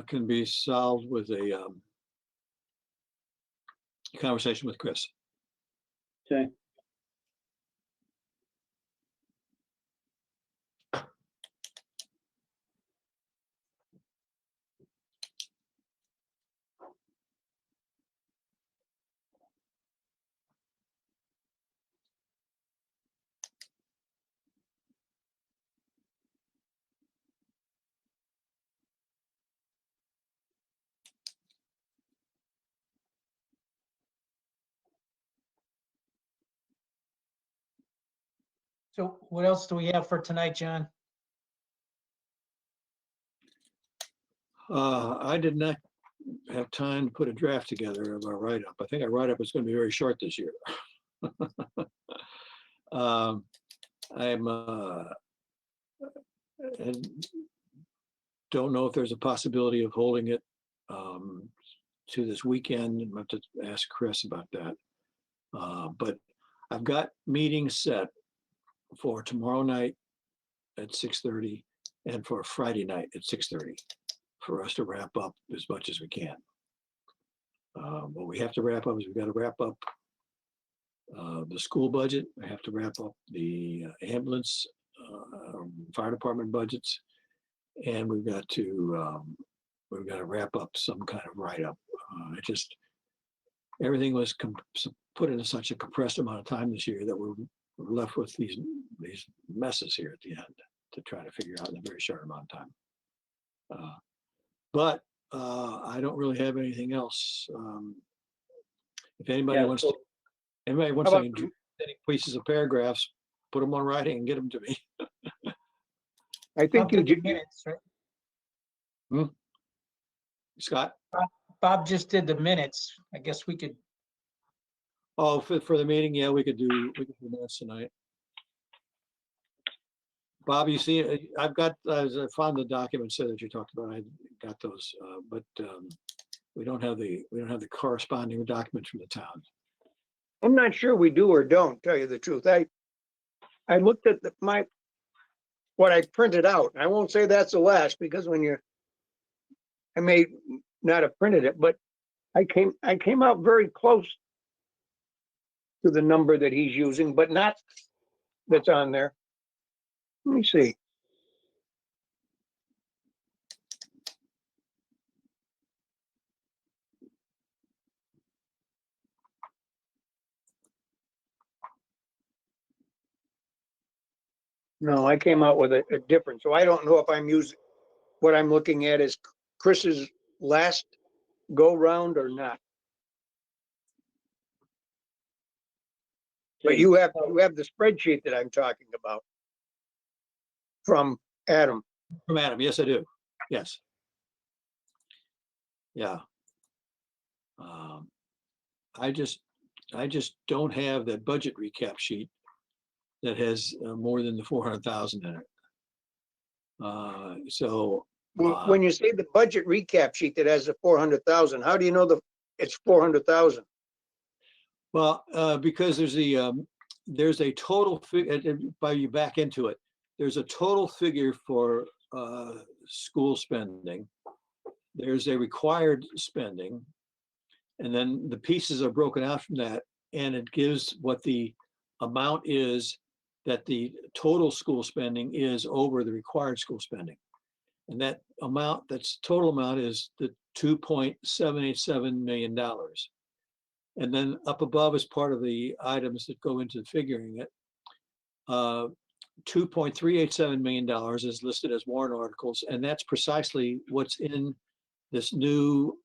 can be solved with a conversation with Chris. Okay. So what else do we have for tonight, John? I did not have time to put a draft together of our write-up. I think our write-up is going to be very short this year. I'm and don't know if there's a possibility of holding it to this weekend. I'm going to have to ask Chris about that. But I've got meetings set for tomorrow night at 6:30 and for Friday night at 6:30 for us to wrap up as much as we can. What we have to wrap up is we've got to wrap up the school budget. I have to wrap up the ambulance, fire department budgets, and we've got to wrap up some kind of write-up. It just everything was put into such a compressed amount of time this year that we're left with these messes here at the end to try to figure out in a very short amount of time. But I don't really have anything else. If anybody Yeah, wants so- to, anybody wants How any about- pieces of paragraphs, put them on writing and get them to me. I think Bob you did the did, minutes, right? Scott? Bob just did the minutes. I guess we could, Oh, for the meeting, yeah, we could do minutes tonight. Bob, you see, I've got, I found the documents that you talked about. I got those, but we don't have the corresponding documents from the town. I'm not sure we do or don't, tell you the truth. I looked at what I printed out. I won't say that's the last because I may not have printed it, but I came out very close to the number that he's using, but not that's on there. Let me see. No, I came out with a different, so I don't know if I'm using, what I'm looking at is Chris's last go round or not. But you have the spreadsheet that I'm talking about from Adam. From Adam, yes, I do. Yes. Yeah. I just don't have that budget recap sheet that has more than the 400,000 in it. So When you say the budget recap sheet that has the 400,000, how do you know it's 400,000? well, because there's a total figure, by you back into it, there's a total figure for school spending. There's a required spending. And then the pieces are broken out from that, and it gives what the amount is that the total school spending is over the required school spending. And that amount, that's total amount is the $2.787 million. And then up above as part of the items that go into figuring it, $2.387 million is listed as warrant articles, and that's precisely what's in this new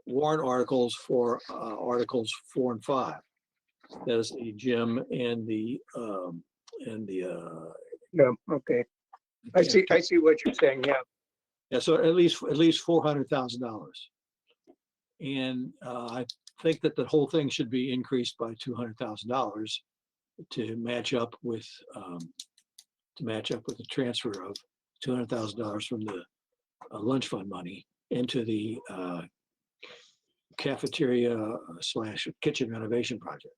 warrant articles for Articles 4 and 5. That is the gym and the No, okay. I see what you're saying, yeah. yeah, so at least $400,000. And I think that the whole thing should be increased by $200,000 to match up with the transfer of $200,000 from the lunch fund money into the cafeteria / kitchen renovation project.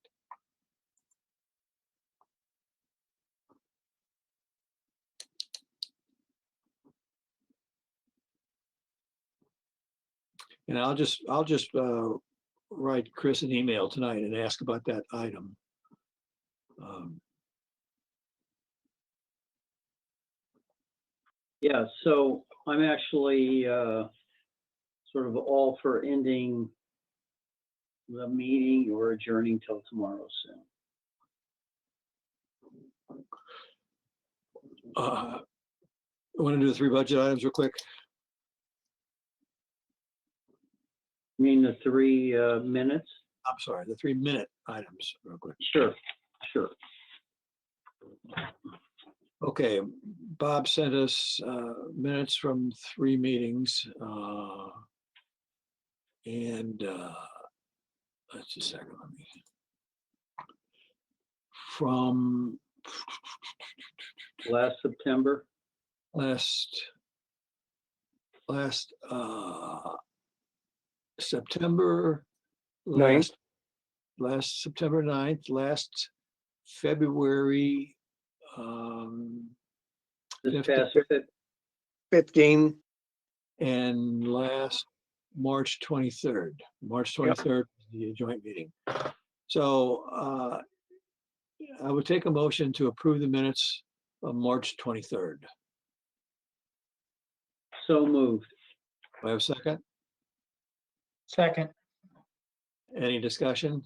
And I'll just write Chris an email tonight and ask about that item. Yeah, so I'm actually sort of all for ending the meeting or adjourning till tomorrow soon. I want to do the 3 budget items real quick. I mean, the 3 minutes? I'm sorry, the 3-minute items real quick. Sure, sure. Okay, Bob sent us minutes from 3 meetings. And let's just a second, let me. From Last September, last September, Ninth. last September 9th, last February, this Fifth- past Feb- 15, and last March 23rd. March 23rd, the joint meeting. So I would take a motion to approve the minutes of March 23rd. so moved. Do I have a second? Second, Any discussion?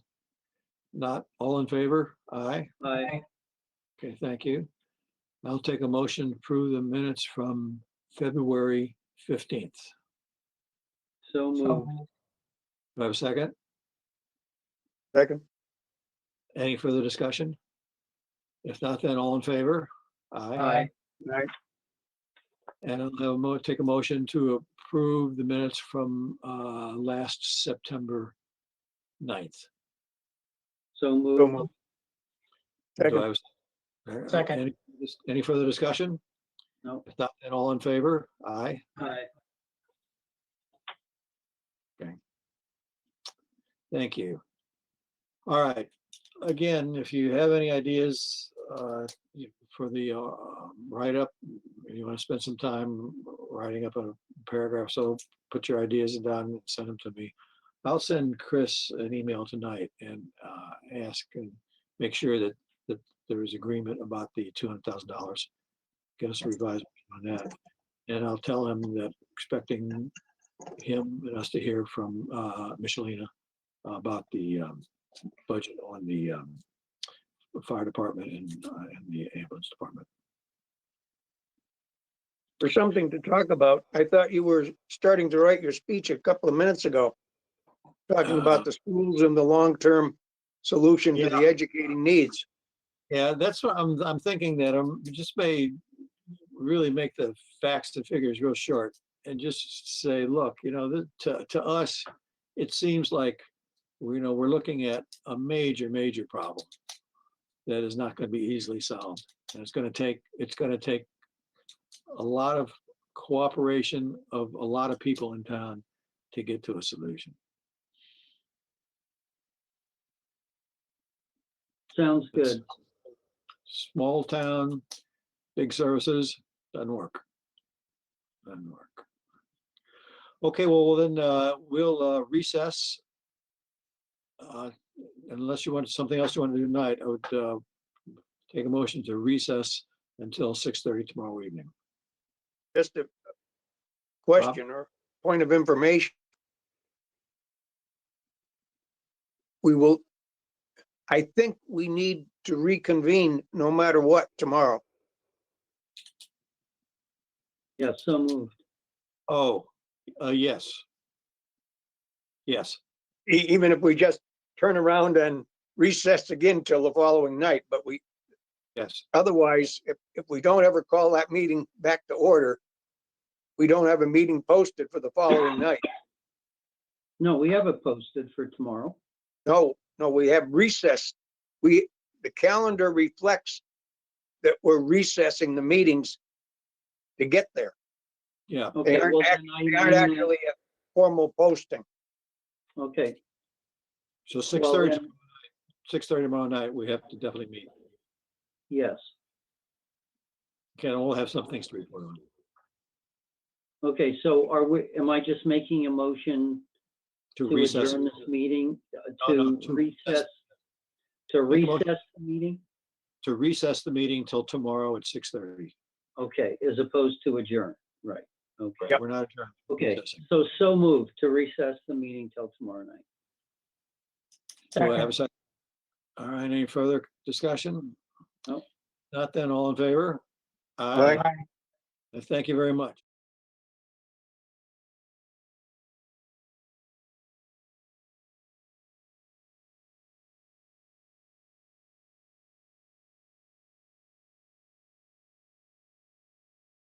Not all in favor? Aye. Aye, Okay, thank you. I'll take a motion to approve the minutes from February 15th. so so moved. moved. Do I have a second? second, Any further discussion? If not, then all in favor? Aye. Aye, right, And I'll take a motion to approve the minutes from last September 9th. so so moved. moved. Do I Second, have Second. any further discussion? No. If not, then all in favor? Aye. Aye, Thank you. All right. Again, if you have any ideas for the write-up, you want to spend some time writing up a paragraph, so put your ideas down and send them to me. I'll send Chris an email tonight and ask and make sure that there is agreement about the $200,000. Get us a revised on that. And I'll tell him that expecting him and us to hear from Michelina about the budget on the fire department and the ambulance department. for something to talk about, I thought you were starting to write your speech a couple of minutes ago, talking about the schools and the long-term solution to the educating needs. Yeah, that's what I'm thinking, that just may really make the facts and figures real short and just say, look, to us, it seems like we're looking at a major problem that is not going to be easily solved. And it's going to take a lot of cooperation of a lot of people in town to get to a solution. sounds good. Small town, big services, doesn't work. Doesn't work. Okay, well then we'll recess. Unless you want something else you want to do tonight, I would take a motion to recess until 6:30 tomorrow evening. Just a question or point of information. I think we need to reconvene no matter what tomorrow. Yeah, so moved. Oh, yes. Yes, Even if we just turn around and recess again till the following night, but yes. otherwise, if we don't ever call that meeting back to order, we don't have a meeting posted for the following night. No, we have it posted for tomorrow. No, we have recess. The calendar reflects that we're recessing the meetings to get there. Yeah, Okay, aren't well, act- then They aren't actually a formal posting. Okay, so well, 6:30, then, 6:30 tomorrow night, we have to definitely meet. yes. Okay, and we'll have some things to report on. Okay, so am I just making a motion To to recess. adjourn this meeting, No, to to recess, to Make a motion. recess the meeting? To recess the meeting till tomorrow at 6:30. Okay, as opposed to adjourn, right, okay. Yep. We're not adjourned. Okay, recessing. so moved to recess the meeting till tomorrow night. Do I have a second? All right, any further discussion? No. Not then, all in favor? Aye. Aye. Thank you very much.